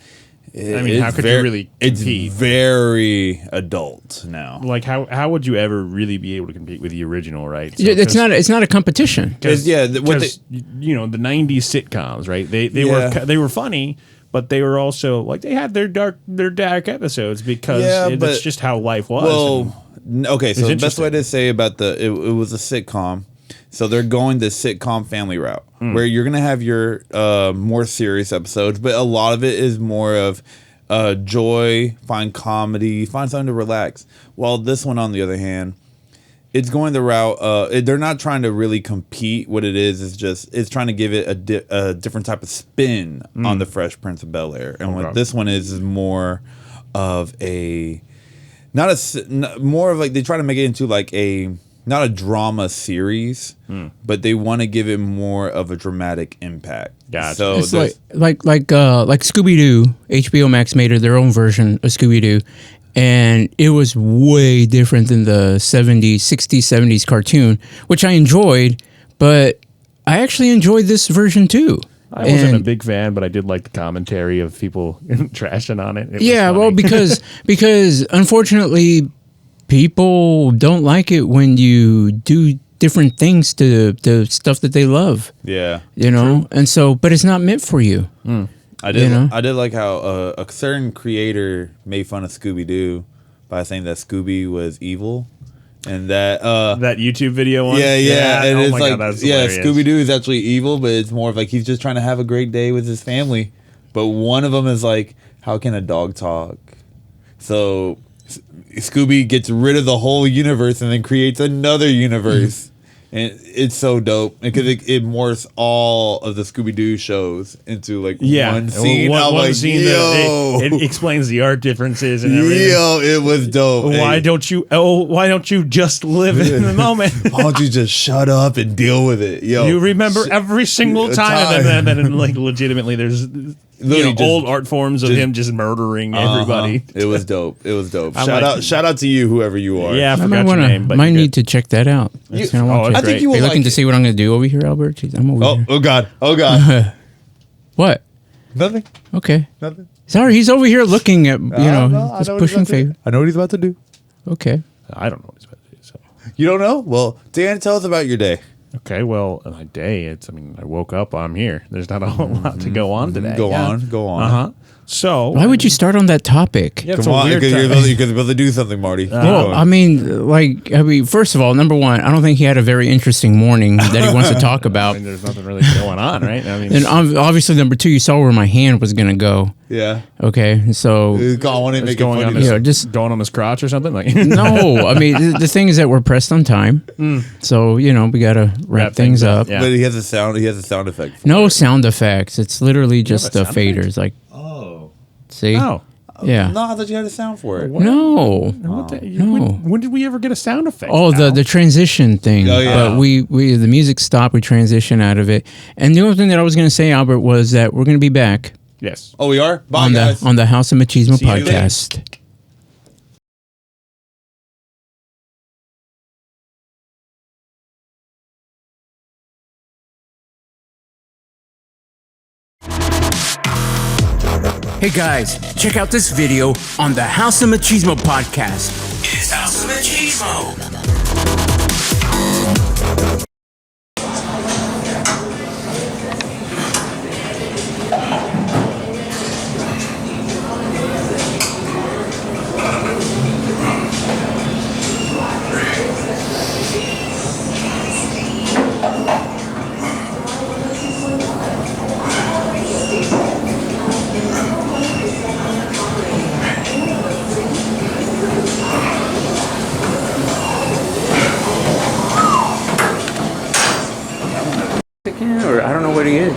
How could you really compete? It's very adult now. Like how would you ever really be able to compete with the original, right? So, it's not a competition. Because the 90s sitcoms, right? They were funny, but they were also like they had their dark episodes because that's just how life was. Well, okay, so the best way to say about it was a sitcom. So they're going the sitcom family route where you're going to have your more serious episodes, but a lot of it is more of joy, find comedy, find something to relax. While this one, on the other hand, it's going the route. They're not trying to really compete. What it is it's trying to give it a different type of spin on the Fresh Prince of Bel-Air. And what this one is more of more of like they try to make it into like not a drama series, but they want to give it more of a dramatic impact. Gotcha. So It's like Scooby-Doo. HBO Max made their own version of Scooby-Doo, and it was way different than the 60s, 70s cartoon, which I enjoyed, but I actually enjoyed this version too. I wasn't a big fan, but I did like the commentary of people trashing on it. It was funny. Well, because unfortunately, people don't like it when you do different things to the stuff that they love. yeah, And so, but it's not meant for you. I did like how a certain creator made fun of Scooby-Doo by saying that Scooby was evil. And that YouTube video one? Yeah. And oh it's my like, God, that's hilarious. Scooby-Doo is actually evil, but it's more of like he's just trying to have a great day with his family. But one of them is like, how can a dog talk? So Scooby gets rid of the whole universe and then creates another universe And it's so dope because it morphs all of the Scooby-Doo shows into like one scene. One scene yo. that it explains the art differences and everything. Yo, it was dope. Why don't you just live in the moment? Why don't you just shut up and deal with it? Yo, You remember every single time. And then like legitimately there's just- old art forms of him just murdering everybody. It was dope. It was dope. I Shout out to you, whoever you are. Yeah, I I forgot might, your wanna, name. But might you're need good. to check that out. That's kinda oh, want I to. think you Are will you like looking to it. see what I'm going to do over here, Albert? Jeez, I'm over here. Oh God. Oh God. What? Nothing. Okay. Nothing. Sorry, he's over here looking at, I know what just he's pushing about to do. favor. I know what he's about to do. Okay. I don't know what he's about to do. So You don't know? Well, Dan, tell us about your day. okay, well, my day. I woke up. I'm here. There's not a whole lot to go on today. Go on. Uh huh. So Why would you start on that topic? Yeah, it's Come a on, weird because time. you're supposed to do something, Marty. Well, I mean, first of all, number one, I don't think he had a very interesting morning that he wants to talk I about. mean, there's nothing really going on, right? I mean, And obviously, number two, you saw where my hand was going to go. yeah. Okay, so I want to it's make it going on funny. his, Yeah, just- going on his crotch or something like. no, I mean, the thing is that we're pressed on time. So, we got to wrap things up. Yeah. But he has a sound. He has a sound effect. For No it. sound effects. It's literally just the sound effect? faders. Like, Oh. see? Oh. Yeah. No, I thought you had a sound for it. No. What the, No. when did we ever get a sound effect? Oh, Al? the transition thing. Oh, yeah. But we the music stopped. We transitioned out of it. And the only thing that I was going to say, Albert, was that we're going to be back Yes. Oh, we are. Bye, on guys. the House of Machismo See you later. podcast. Hey guys, check out this video on the House of Machismo podcast. It's House of Machismo. Or I don't know what he is.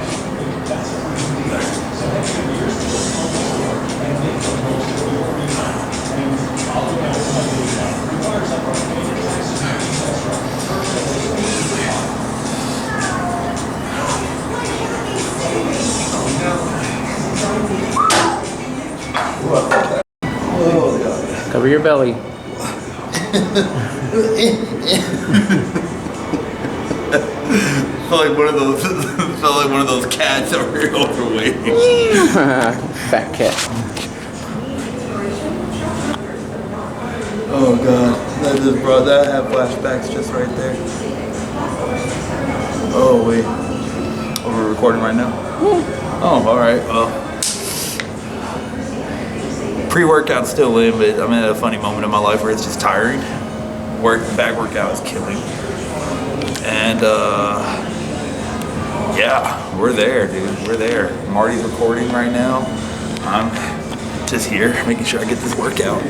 Cover your belly. Felt like one of those cats that were overweight. Fat cat. Oh god, that just brought that. I have flashbacks just right there. Oh wait, oh, we're recording right now. Oh, all right. Well, pre-workout's still in, but I'm at a funny moment in my life where it's just tiring. Back workout is killing, and yeah, we're there, dude. We're there. Marty's recording right now. I'm just here making sure I get this workout.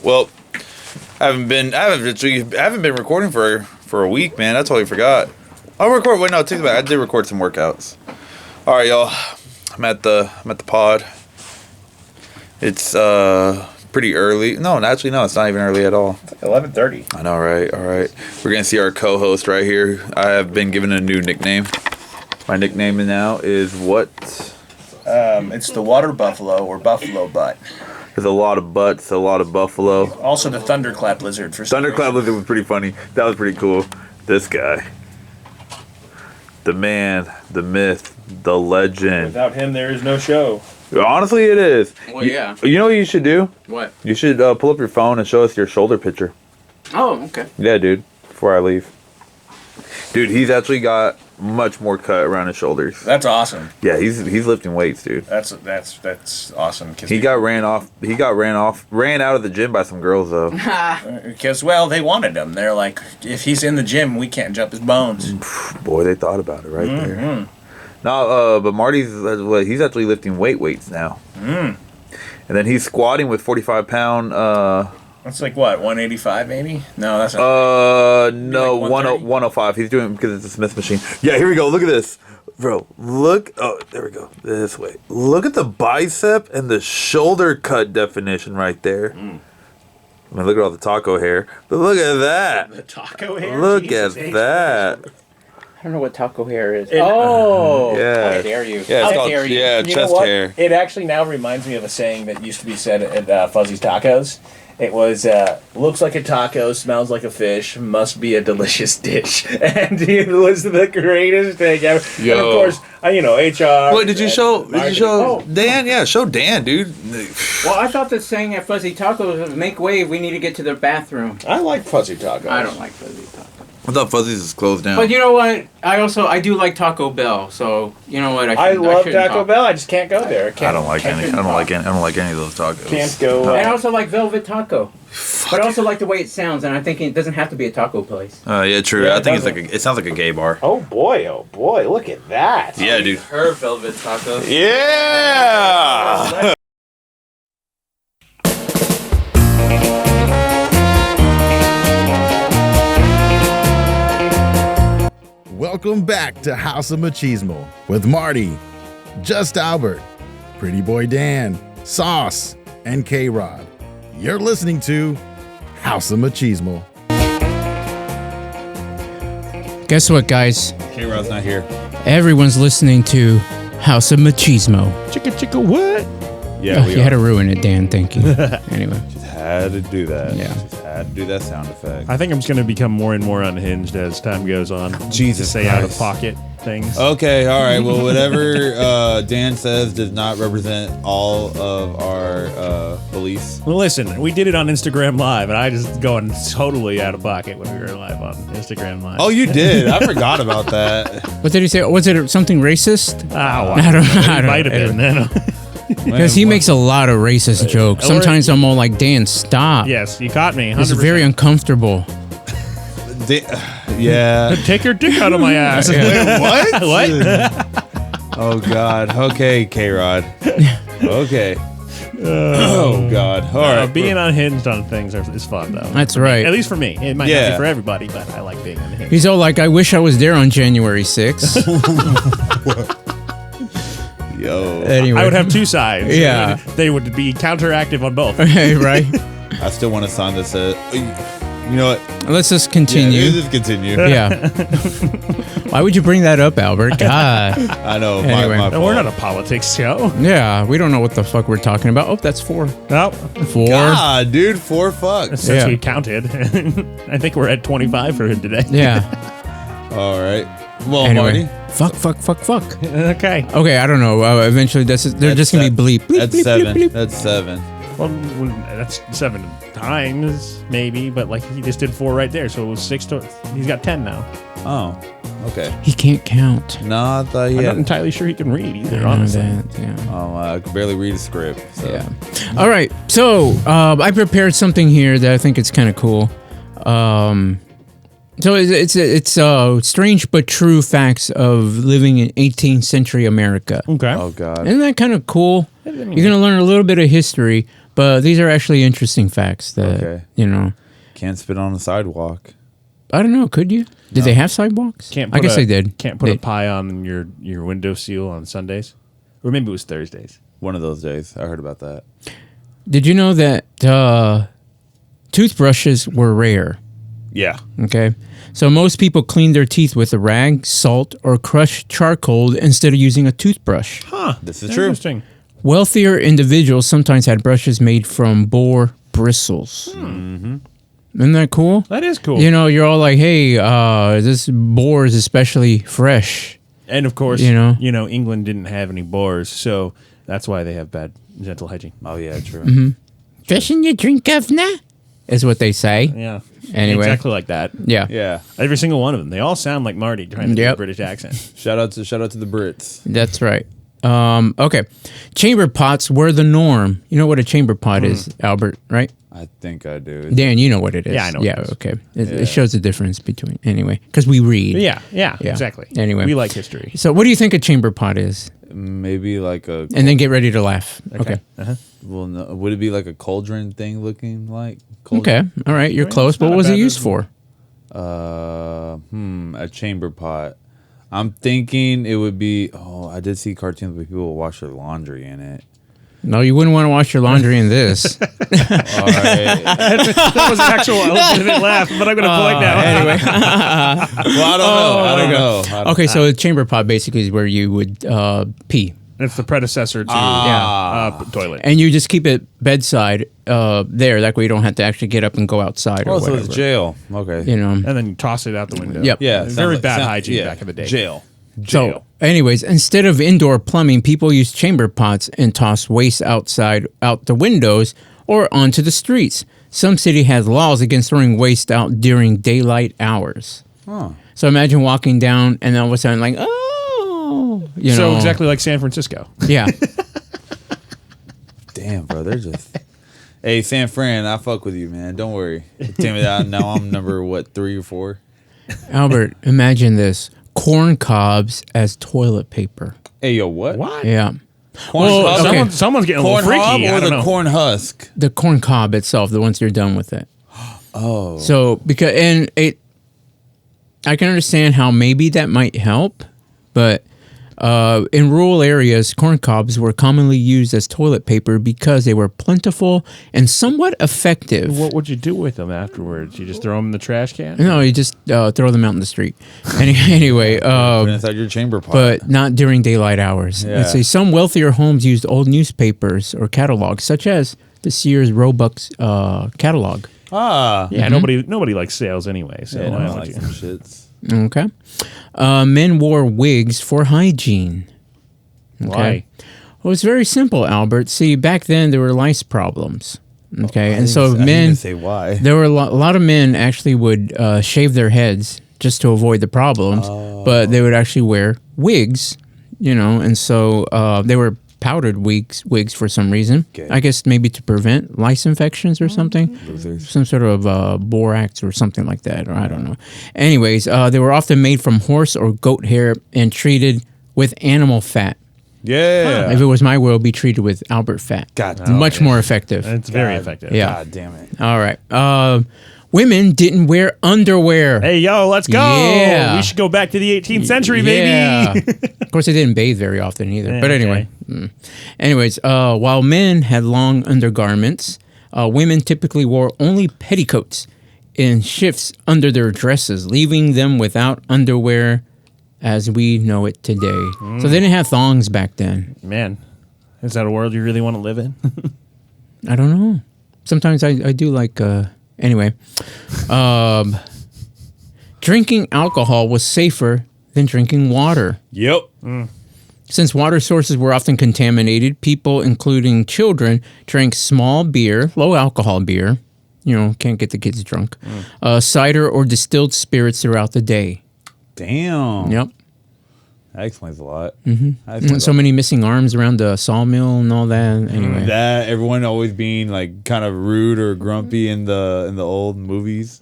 Well, I haven't been recording for a week, man. I totally forgot. I'll record. Wait, no, take it back. I did record some workouts. All right, y'all. I'm at the pod. It's pretty early. No, actually, no. It's not even early at all. It's like 11:30. I know, right? All right. We're gonna see our co-host right here. I have been given a new nickname. My nickname now is what? It's the water buffalo or buffalo butt. There's a lot of butts, a lot of buffalo. Also the thunderclap lizard for some Thunderclap lizard was pretty funny. That was pretty cool. This guy. The man, the myth, the legend. Without him, there is no show. Honestly, it is. Well, yeah. You know what you should do? What? You should pull up your phone and show us your shoulder picture. Oh, okay. Yeah, dude. Before I leave. Dude, he's actually got much more cut around his shoulders. That's awesome. Yeah, he's lifting weights, dude. That's awesome. He got ran out of the gym by some girls though. Because well, they wanted him. They're like, if he's in the gym, we can't jump his bones. Boy, they thought about it right there. No, but Marty's he's actually lifting weights now. And then he's squatting with 45-pound. That's like what, 185 maybe? No, that's not. No, like 105. He's doing it because it's a Smith machine. Yeah, here we go. Look at this. Bro, look. Oh, there we go. This way. Look at the bicep and the shoulder cut definition right there. I mean, look at all the taco hair. But look at that. The taco hair? Look Jesus at H. that. I don't know what taco hair is. Yeah. Yeah. How dare you? Yeah, How it's called, dare you? yeah, You know chest what? hair. It actually now reminds me of a saying that used to be said at Fuzzy's Tacos. It was, looks like a taco, smells like a fish, must be a delicious dish. And it was the greatest thing ever. Yo. And of course, HR. Wait, did you show Oh. Dan? Yeah, show Dan, dude. Well, I thought the saying at Fuzzy Tacos was make way, we need to get to the bathroom. I like Fuzzy Tacos. I don't like Fuzzy Tacos. I thought Fuzzy's is closed down. But you know what? I do like Taco Bell, so you know what? I love shouldn't Taco talk. Bell. I just can't go there. I don't like any of those tacos. Can't go. And I also like Velvet Taco. But I also like the way it sounds, and I'm thinking it doesn't have to be a taco place. Yeah, true. Yeah, I think it it sounds like a gay bar. Oh boy! Look at that. Yeah, dude. Her Velvet Taco. Yeah. Welcome back to House of Machismo with Marty, Just Albert, Pretty Boy Dan, Sauce, and K-Rod. You're listening to House of Machismo. Guess what, guys? K-Rod's not here. Everyone's listening to House of Machismo. Chicka what? Yeah, You had to ruin it, Dan. Thank you. Anyway. had to do that. Yeah. Just had to do that sound effect. I think I'm just going to become more and more unhinged as time goes on. Jesus Say out of Christ. pocket things. Okay, all right. Well, whatever Dan says does not represent all of our beliefs. Well, listen, we did it on Instagram Live, and I just going totally out of pocket when we were live on Instagram Live. Oh, you did. I forgot about that. What did he say? Was it something racist? Ow, I don't know. It might have been. Because he makes a lot of racist jokes. Sometimes I'm all like, Dan, stop. Yes, you caught me. 100%. It's very uncomfortable. Yeah. Take your dick out of my ass. What? What? Oh, God. Okay, K-Rod. Okay. Oh, God. All right. Being unhinged on things is fun, though. That's right. At least for me. It might not Yeah. be for everybody, but I like being unhinged. He's all like, I wish I was there on January 6th. Yo. Anyway. I would have two sides. Yeah. They would be counteractive on both. Right? I still want a sign that says, you know what? Let's just Yeah, continue. let's just continue. Yeah. Why would you bring that up, Albert? God. I know. Anyway. My No, fault. we're not a politics show. Yeah, we don't know what the fuck we're talking about. Oh, that's 4. No. 4. God, dude, 4 fucks. Since Yeah. we counted. I think we're at 25 for him today. Yeah. All right. Well, Anyway. Marty. Fuck. Okay. Okay, I don't know. Eventually, they're just going to be bleep. Bleep, That's bleep, 7. bleep, bleep. That's 7. Well, that's 7 times, maybe, but like he just did 4 right there, so it was 6 to. He's got 10 now. Oh, okay. He can't count. No, I thought I'm he not had. entirely sure he can read either, I know honestly. that, yeah. Oh, I could barely read a script. So. Yeah. All right. So I prepared something here that I think it's kind of cool. So it's strange but true facts of living in 18th century America. Okay. Oh, God. Isn't that kind of cool? You're going to learn a little bit of history, but these are actually interesting facts that, Okay. you know. Can't spit on the sidewalk. I don't know. Could you? Did they have sidewalks? Can't I put guess a- they did. Can't put They- a pie on your window seal on Sundays, or maybe it was Thursdays. One of those days. I heard about that. Did you know that toothbrushes were rare? Yeah. Okay. So most people clean their teeth with a rag, salt, or crushed charcoal instead of using a toothbrush. Huh? This is true. Interesting. Wealthier individuals sometimes had brushes made from boar bristles. Isn't that cool? That is cool. You know, you're all like, hey, this boar is especially fresh. And of course, You know? England didn't have any boars, so that's why they have bad dental hygiene. Oh, yeah, true. Freshen your drink, governor, is what they say. Yeah. Anyway. Exactly like that. Yeah. Yeah. Every single one of them. They all sound like Marty trying to do a Yep. British accent. Shout out to the Brits. That's right. Okay. Chamber pots were the norm. You know what a chamber pot is, Albert, right? I think I do. Dan, you know what it is. Yeah, I know what Yeah, it is. okay. It shows the difference between, anyway, because we read. Yeah, Yeah. exactly. Anyway. We like history. So what do you think a chamber pot is? Maybe like a. And then get ready to laugh. Okay. Uh-huh. Well, no, would it be like a cauldron thing looking like? Okay. All right. You're close. not What a was it bad used one. for? A chamber pot. I'm thinking it would be. Oh, I did see cartoons where people would wash their laundry in it. No, you wouldn't want to wash your laundry in this. All right. That was an actual legitimate laugh, but I'm going to point now. Anyway. Well, I don't know. I don't know. Okay. So a chamber pot basically is where you would pee. It's the predecessor to toilet. And you just keep it bedside there. That way you don't have to actually get up and go outside or Oh, so whatever. it's jail. Okay. You know. And then you toss it out the window. Yep. Yeah. Very sounds bad like- hygiene back in the day. Jail. So, anyways, instead of indoor plumbing, people use chamber pots and toss waste out the windows or onto the streets. Some city has laws against throwing waste out during daylight hours. Huh. So imagine walking down and all of a sudden, like, oh, you So know, exactly like San Francisco. yeah. Damn, bro. They're just. Hey, San Fran, I fuck with you, man. Don't worry. Tell me that now I'm number, 3 or 4? Albert, imagine this: corn cobs as toilet paper. Hey, yo, what? What? Yeah, Corn Well, husk? okay. Someone's getting a Corn little hob freaky. I or don't the know. corn husk? the corn cob itself. The once you're done with it. Oh. So I can understand how maybe that might help, but in rural areas, corn cobs were commonly used as toilet paper because they were plentiful and somewhat effective. What would you do with them afterwards? You just throw them in the trash can? No, you just throw them out in the street. Anyway, Put it inside your chamber pot. but not during daylight hours. Yeah. Let's say some wealthier homes used old newspapers or catalogs, such as the Sears Roebuck's catalog. Yeah, nobody likes sales anyway. So Yeah, why I would like you? some shits. Okay. Men wore wigs for hygiene. Why? Well, it's very simple, Albert. See, back then there were lice problems. Okay, and so I didn't men, even say why. there were a lot of men actually would shave their heads just to avoid the problems, but they would actually wear wigs, you know, and so they were powdered wigs for some reason. Okay. I guess maybe to prevent lice infections or something. Losers. Some sort of borax or something like that, or I don't know. Anyways, they were often made from horse or goat hair and treated with animal fat. Yeah. If it was my world, it'd be treated with Albert fat. God damn. Much more effective. It's very effective. Yeah. God damn it. All right. Women didn't wear underwear. Hey, yo, let's go. Yeah. We should go back to the 18th century, Yeah. baby. Of course, they didn't bathe very often either. Yeah, But anyway. Anyways, while men had long undergarments, women typically wore only petticoats in shifts under their dresses, leaving them without underwear as we know it today. So they didn't have thongs back then. Man, is that a world you really want to live in? I don't know. Sometimes I do like... Anyway, drinking alcohol was safer than drinking water. Yep. Since water sources were often contaminated, people, including children, drank small beer, low alcohol beer. You know, can't get the kids drunk. Cider or distilled spirits throughout the day. Damn. Yep. That explains a lot. Mm-hmm. So many missing arms around the sawmill and all that. Anyway. That everyone always being like kind of rude or grumpy in the old movies.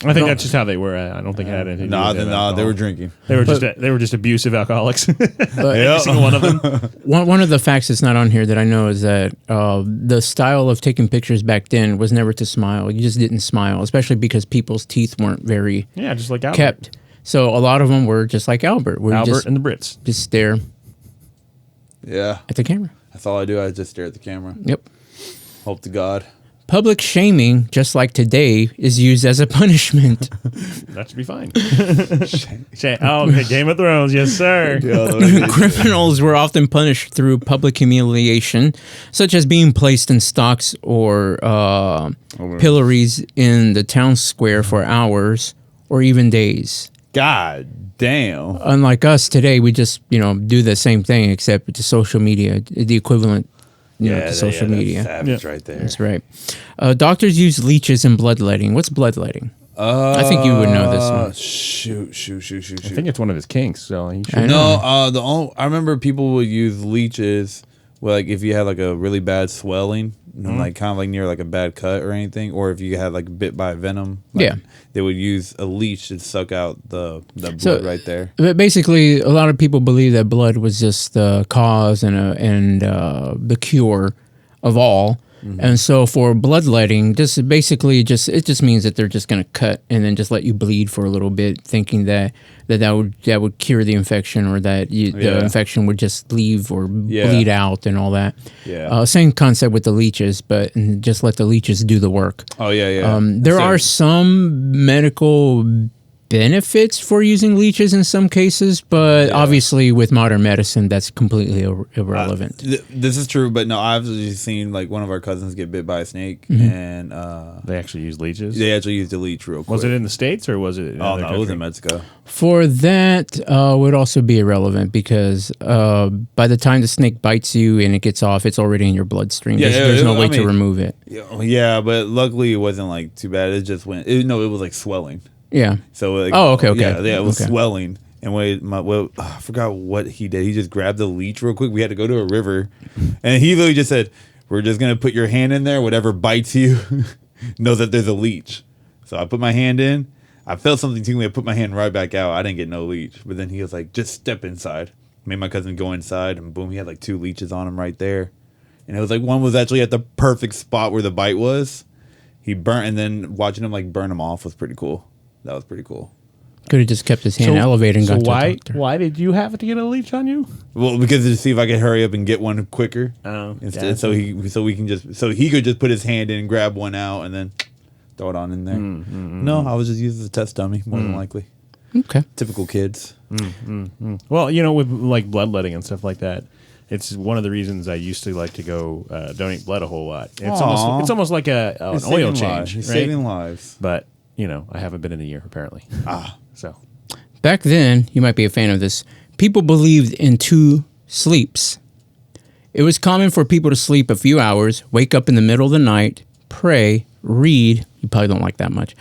I think that's just how they were. I don't think it had anything to do with Nah, they were drinking. They were just abusive alcoholics. But Every single one of them. one of the facts that's not on here that I know is that the style of taking pictures back then was never to smile. You just didn't smile, especially because people's teeth weren't very Yeah, just like Albert. kept. So a lot of them were just like Albert, where you Albert and the Brits. just stare Yeah. at the camera. That's all I do. I just stare at the camera. Yep. Hope to God. Public shaming, just like today, is used as a punishment. That should be fine. Oh, okay, Game of Thrones, yes, sir. Criminals were often punished through public humiliation, such as being placed in stocks or pillories in the town square for hours or even days. God damn. Unlike us today, we just do the same thing except it's social media, the equivalent to social media. Savage right there. That's right. Doctors use leeches in bloodletting. What's bloodletting? I think you would know this one. Shoot. I think it's one of his kinks. So he should. know. No, I remember people would use leeches, well, like if you had like a really bad swelling, and like kind of like near like a bad cut or anything, or if you had like bit by venom. Like, they would use a leech to suck out the blood right there. But basically, a lot of people believe that blood was just the cause and the cure of all. And so for bloodletting, it just means that they're just going to cut and then just let you bleed for a little bit, thinking that would cure the infection, or that the infection would just leave or bleed out and all that. Yeah. Same concept with the leeches, but just let the leeches do the work. Oh yeah. There are some medical benefits for using leeches in some cases, but obviously with modern medicine, that's completely irrelevant. This is true, but no, I've just seen like one of our cousins get bit by a snake, and They actually use leeches. they actually used a leech real quick. Was it in the States or was it in Oh another no, it was country? in Mexico. For that, would also be irrelevant because by the time the snake bites you and it gets off, it's already in your bloodstream. There's no way to remove it. Yeah, but luckily it wasn't like too bad. It just went. It was like swelling. Yeah. So like, okay. Yeah, it was Okay. swelling. And I forgot what he did. He just grabbed the leech real quick. We had to go to a river, and he literally just said, "We're just gonna put your hand in there. Whatever bites you, know that there's a leech." So I put my hand in. I felt something tingling. I put my hand right back out. I didn't get no leech. But then he was like, "Just step inside." Made my cousin go inside, and boom, he had like 2 leeches on him right there. And it was like one was actually at the perfect spot where the bite was. He burnt, and then watching him like burn him off was pretty cool. That was pretty cool. Could have just kept his hand elevated and got to the doctor. why did you have to get a leech on you? Well, because to see if I could hurry up and get one quicker. Oh, Instead, so he could just put his hand in, grab one out, and then throw it on in there. No, I was just using the test dummy more than likely. Okay. Typical kids. Well, with like bloodletting and stuff like that, it's one of the reasons I used to like to go donate blood a whole lot. It's almost like an oil change, He's right? saving lives. But I haven't been in a year apparently. So Back then, you might be a fan of this, people believed in 2 sleeps. It was common for people to sleep a few hours, wake up in the middle of the night, pray, read. You probably don't like that much.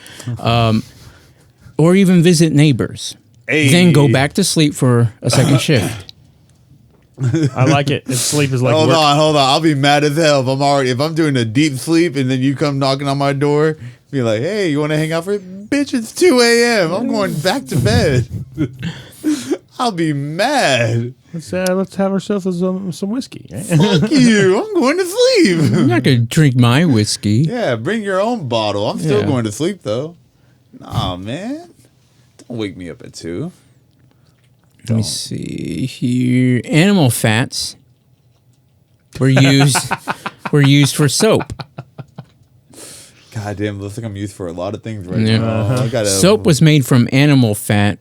Or even visit neighbors. Then go back to sleep for a second shift. I like it. Sleep is like Hold work. on. I'll be mad as hell if I'm doing a deep sleep and then you come knocking on my door, be like, "Hey, you want to hang out for it?" Bitch, it's 2 a.m. I'm going back to bed. I'll be mad. Let's have ourselves some whiskey. Right? Fuck you. I'm going to sleep. I'm not going to drink my whiskey. Yeah, bring your own bottle. I'm still Yeah. going to sleep though. Nah, man. Don't wake me up at 2. Let me see here. Animal fats were used for soap. God damn, looks like I'm used for a lot of things right Yeah. now. Soap was made from animal fat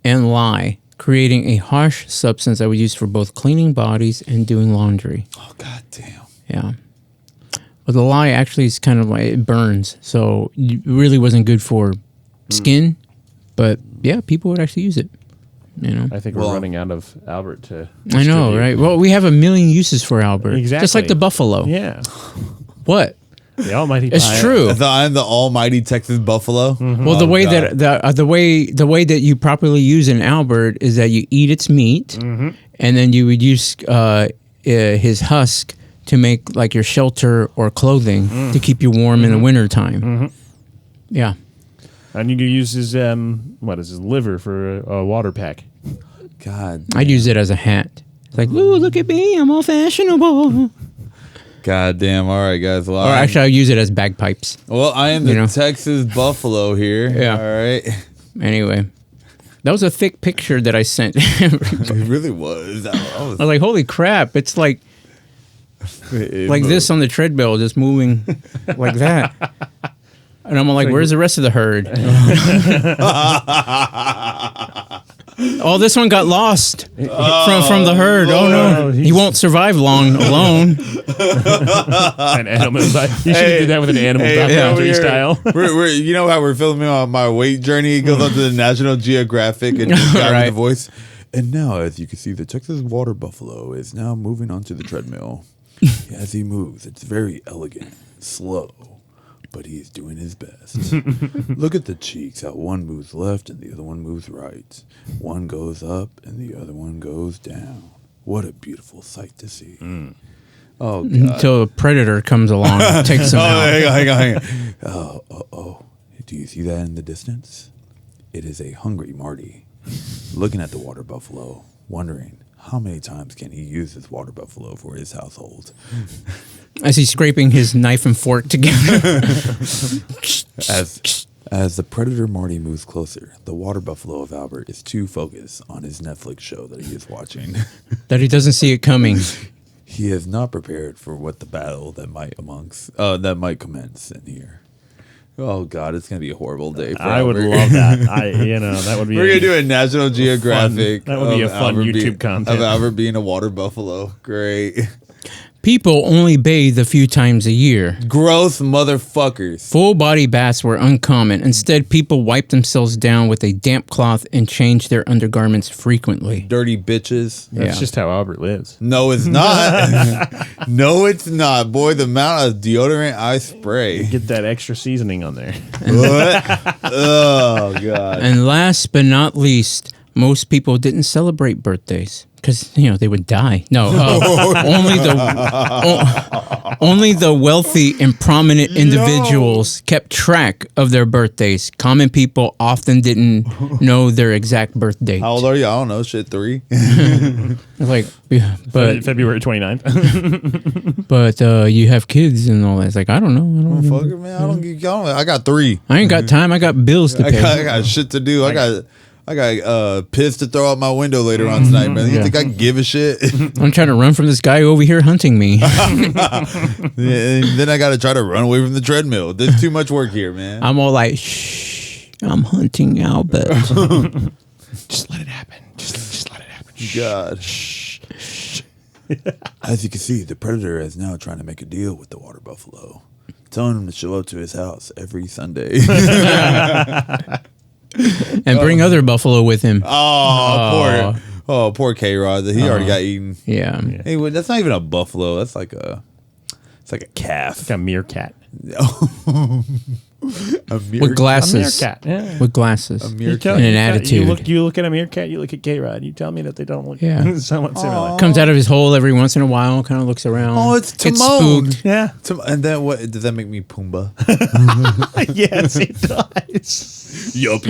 and lye, creating a harsh substance that was used for both cleaning bodies and doing laundry. Oh, god damn. Yeah. But the lye actually is kind of like, it burns, so it really wasn't good for skin. But yeah, people would actually use it. I think we're running out of Albert to I know, distribute. right? Well, we have a million uses for Albert. Exactly. Just like the buffalo. Yeah. What? The almighty It's true. I'm the almighty Texas buffalo. Well, the way that the way that you properly use an Albert is that you eat its meat, and then you would use his husk to make like your shelter or clothing to keep you warm in the wintertime. Yeah. I need to use his his liver for a water pack. God. I'd use it as a hat. It's like, ooh, look at me, I'm all fashionable. God damn. All right, guys. Well, Or actually, I'll use it as bagpipes. I am the You know. Texas Buffalo here. Yeah. All right. Anyway, that was a thick picture that I sent. I It really was. was like, holy crap, it's like this on the treadmill, just moving like that. And I'm like, where's the rest of the herd? Oh, this one got lost from the herd. Oh no, he won't survive long alone. An animal. You should do that with an animal documentary over here. style. We're you know how we're filming on my weight journey? It goes on to the National Geographic and just got Right. the voice. And now, as you can see, the Texas water buffalo is now moving onto the treadmill. As he moves, it's very elegant, slow, but he's doing his best. Look at the cheeks, how one moves left and the other one moves right. One goes up and the other one goes down. What a beautiful sight to see. Oh, God. Until a predator comes along and takes him out. Hang on. Oh. Do you see that in the distance? It is a hungry Marty looking at the water buffalo, wondering how many times can he use this water buffalo for his household. As he's scraping his knife and fork together. As the predator Marty moves closer, the water buffalo of Albert is too focused on his Netflix show that he is watching. That he doesn't see it coming. He is not prepared for what the battle that might commence in here. Oh God, it's gonna be a horrible day. For I would Albert. love that. That would be. We're gonna do a National Geographic. That would be a fun Albert YouTube content. of Albert being a water buffalo. Great, People only bathe a few times a year. gross motherfuckers. Full body baths were uncommon. Instead, people wiped themselves down with a damp cloth and changed their undergarments frequently. Dirty bitches. That's Yeah. just how Albert lives. No, it's not. No, it's not. Boy, the amount of deodorant I spray. Get that extra seasoning on there. What? Oh God. And last but not least, most people didn't celebrate birthdays because they would die. No, only the wealthy and prominent individuals kept track of their birthdays. Common people often didn't know their exact birth date. How old are you? I don't know. Shit, 3. Like, but February 29th. but you have kids and all that. It's like I don't know. Fucker, man. I got 3. I ain't got time. I got bills to I pay. got shit to do. I got piss to throw out my window later on tonight, man. You think I give a shit? I'm trying to run from this guy over here hunting me. And then I got to try to run away from the treadmill. There's too much work here, man. I'm all like, shh, I'm hunting Albert. Just let it happen. Just let it happen. God. As you can see, the predator is now trying to make a deal with the water buffalo, telling him to show up to his house every Sunday. And bring other buffalo with him. Poor K-Rod. He already got eaten. Yeah. Hey, well, that's not even a buffalo. That's like a calf. Like a meerkat. With glasses. A meerkat. Yeah. With glasses. meerkat. And an attitude. You look at a meerkat, you look at K-Rod. You tell me that they don't look somewhat similar. Comes out of his hole every once in a while, kind of looks around. Oh, it's gets Timon. spooked. Yeah. And then what? Does that make me Pumbaa? Yes, it does. Yup.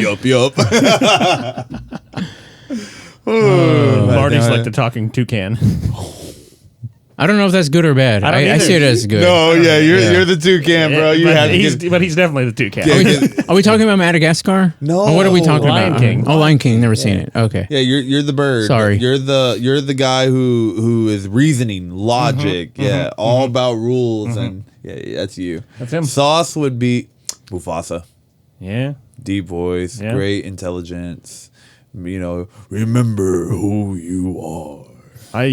Marty's like the talking toucan. I don't know if that's good or bad. I don't I either. see it as good. No, yeah, you're the toucan, bro. You but have to he's, get. but he's definitely the toucan. Are we talking about Madagascar? No. Or what are we talking Lion about? King. Oh, Lion King. Never seen it. Okay. Yeah, you're the bird. Sorry. You're the guy who is reasoning, logic, all about rules, and that's you. That's him. Sauce would be Mufasa. Yeah. Deep voice, Yeah. great intelligence. Remember who you are. I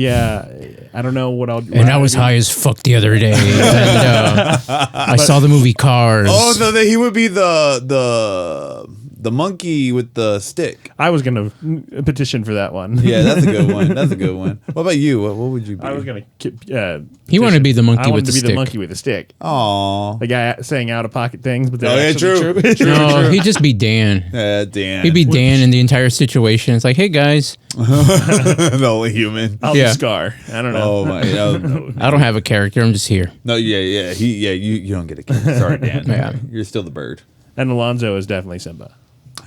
don't know what I'll do. And I was high as fuck the other day. And, I saw the movie Cars. Oh, so that he would be the monkey with the stick. I was gonna petition for that one. Yeah, that's a good one. That's a good one. What about you? What would you be? I was gonna. He wanted to be the monkey I wanted with the to be stick. the monkey with the stick. Aw. The guy saying out of pocket things, but they're Oh, yeah, actually true. No, he'd just be Dan. Dan. He'd be Dan in the entire situation. It's like, hey guys, the only human. I'll Yeah. be Scar. I don't know. Oh my! No, I don't have a character. I'm just here. no, yeah. You don't get a character. Sorry, Dan. Yeah. You're still the bird. And Alonzo is definitely Simba.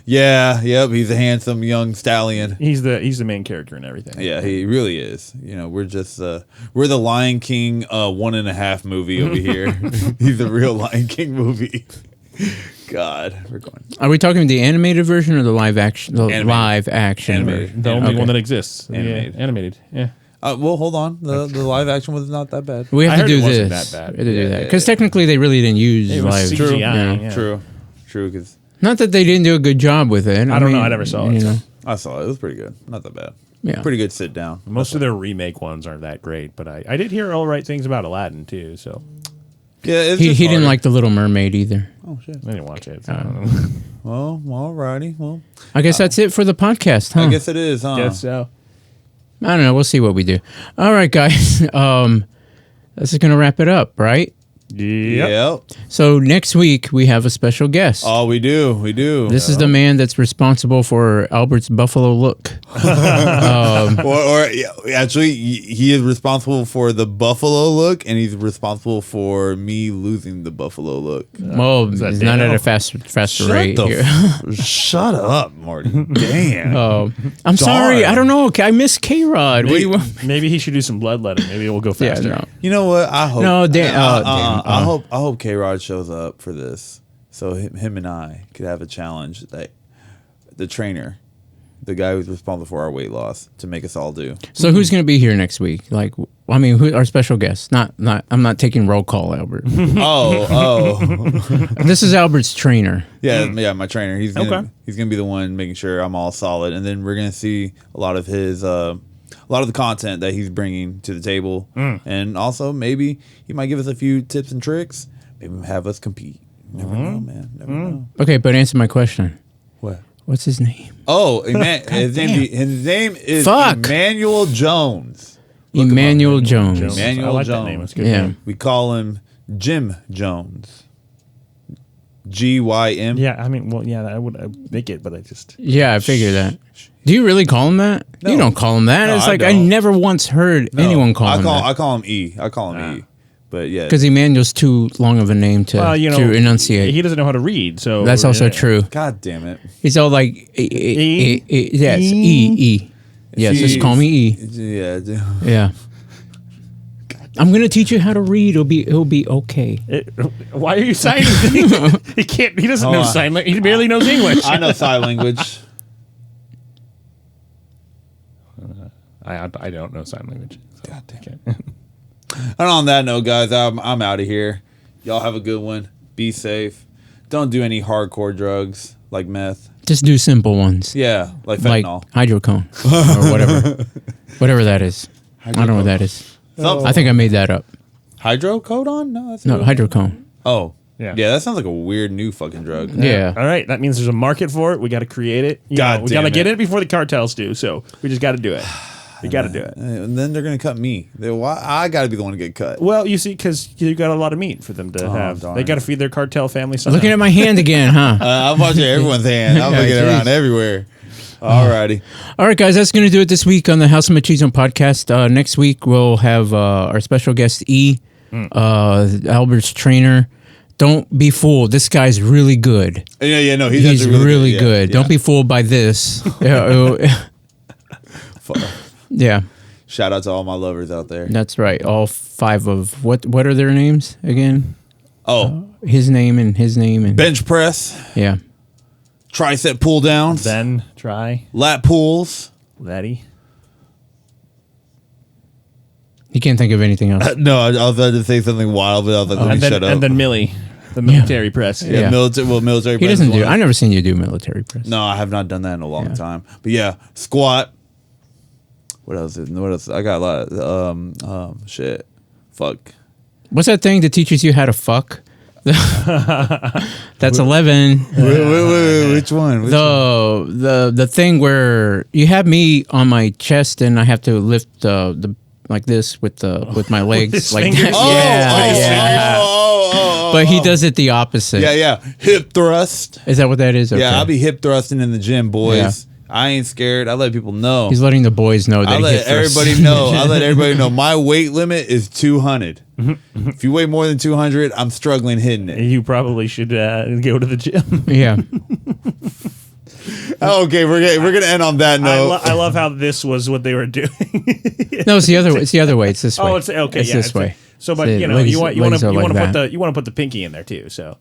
Yeah, yep. He's a handsome young stallion. He's the main character in everything. Yeah, he really is. You know, we're just we're the Lion King 1.5 movie over here. He's the real Lion King movie. God, we're going. Are we talking the animated version or the live action? The Animated. live action Animated. version. The only Okay. one that exists. Animated. Yeah, animated. Yeah. Well, hold on. The live action was not that bad. We have I to heard do it wasn't this. that bad. We have to do that Yeah, because yeah. technically they really didn't use It was live. CGI. Yeah. Yeah. True. Because Not that they didn't do a good job with it. I don't know. I never saw it. You know, I saw it. It was pretty good. Not that bad. yeah. Pretty good sit down. Most of their remake ones aren't that great, but I did hear all right things about Aladdin too. So Yeah, it's He just didn't harder. like the Little Mermaid either. Oh shit. I didn't watch it. So I don't know. Well, alrighty. Well, I guess that's it for the podcast, huh? I guess it is, huh? Guess so. I don't know. We'll see what we do. All right, guys. This is gonna wrap it up, right? Yep. So next week we have a special guest. Oh, we do. We do. This is the man that's responsible for Albert's buffalo look. or yeah, actually, he is responsible for the buffalo look, and he's responsible for me losing the buffalo look. Well, that he's not at Dano? a faster rate here. Shut up, Marty. Damn. I'm sorry. I don't know. I miss K-Rod. What do you Maybe, want? maybe he should do some bloodletting. Maybe it will go Yeah, faster. no. You know what? I hope. No, damn. I hope K Rod shows up for this, so him and I could have a challenge. Like the trainer, the guy who's responsible for our weight loss, to make us all do. So who's going to be here next week? Like, I mean, who our special guest? Not. I'm not taking roll call, Albert. Oh, This is Albert's trainer. yeah. My trainer. He's gonna Okay. he's gonna be the one making sure I'm all solid, and then we're gonna see a lot of his. A lot of the content that he's bringing to the table, and also maybe he might give us a few tips and tricks. Maybe have us compete. Never know, man. Never know. Okay, but answer my question. What? What's his name? Oh, his name is Fuck. Emmanuel Jones. Emmanuel Jones. Emmanuel I like Jones. that name. It's a good Yeah. name. We call him Jim Jones. GYM. Yeah, I mean, well, yeah, I would make it, but I just Yeah, I figured that. Do you really call him that? No. You don't call him that. No, It's I like I don't. never once heard anyone call him that. I call him E. I call him E. But yeah. Because Emmanuel's too long of a name to, well, you know, to enunciate. he doesn't know how to read, so That's also true. God damn it. He's all like, yes, E. Yes, just call me E. Yeah. Yeah. I'm gonna teach you how to read. It'll be okay. Why are you signing? He can't. He doesn't know Hold on. sign language. He barely knows English. I know sign language. I don't know sign language. God damn it. And on that note, guys, I'm out of here. Y'all have a good one. Be safe. Don't do any hardcore drugs like meth. Just do simple ones, Yeah, like like fentanyl. hydrocone or whatever that is. I don't know what that is. Something. I think I made that up. Hydrocodone? No, that's No, not- hydrocone. Oh, Yeah. yeah. That sounds like a weird new fucking drug. Yeah. All right, that means there's a market for it. We got to create it. We God got damn to get it. it before the cartels do. So we just got to do it. We got to do it. And then they're gonna cut me. I got to be the one to get cut. Well, you see, because you got a lot of meat for them to have. darn. They got to feed their cartel family. Somehow. Looking at my hand again, huh? I'm watching everyone's hand. I'm Yeah, looking geez. around everywhere. Alrighty. All right, guys, that's going to do it this week on the House of Machismo podcast. Next week, we'll have our special guest, E, Albert's trainer. Don't be fooled. This guy's really good. Yeah, no, he's He's actually really Yeah, good. yeah. Don't be fooled by this. Yeah, Shout out to all my lovers out there. that's right. All 5 of what are their names again? Oh, His name and his name and bench press, yeah. tricep pull downs, Then try lat pulls. Letty. He can't think of anything else. No, I was about to say something wild, but I was like, let me shut up. And then Millie, the military press. yeah, Yeah. military. He press doesn't is do. one. I never seen you do military press. No, I have not done that in a long Yeah. time. But yeah, squat. What else? What else? I got a lot. Shit. Fuck. What's that thing that teaches you how to fuck? That's 11. Wait, which one? Which one? The thing where you have me on my chest and I have to lift the like this with my legs his like fingers? that. Yeah. But he does it the opposite. Yeah. Hip thrust. Is that what that is? Okay. Yeah, I'll be hip thrusting in the gym, boys. I ain't scared. I let people know. He's letting the boys know that I he let hit first. everybody know. I let everybody know. My weight limit is 200. If you weigh more than 200, I'm struggling hitting it. You probably should go to the gym. Yeah. Okay, we're gonna end on that note. I love how this was what they were doing. No, it's the other way. It's the other way. It's this way. Oh, it's okay. It's yeah, this way. So, but See, you know, ladies- you want ladies to are like put that. you want to put the pinky in there too. So.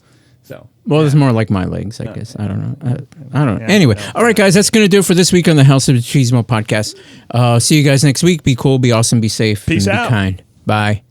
Well, it's more like my legs, I guess. I don't know. I don't know. Anyway, all right, guys, that's going to do it for this week on the House of Machismo podcast. See you guys next week. Be cool, be awesome, be safe, Peace and out. be kind. Bye.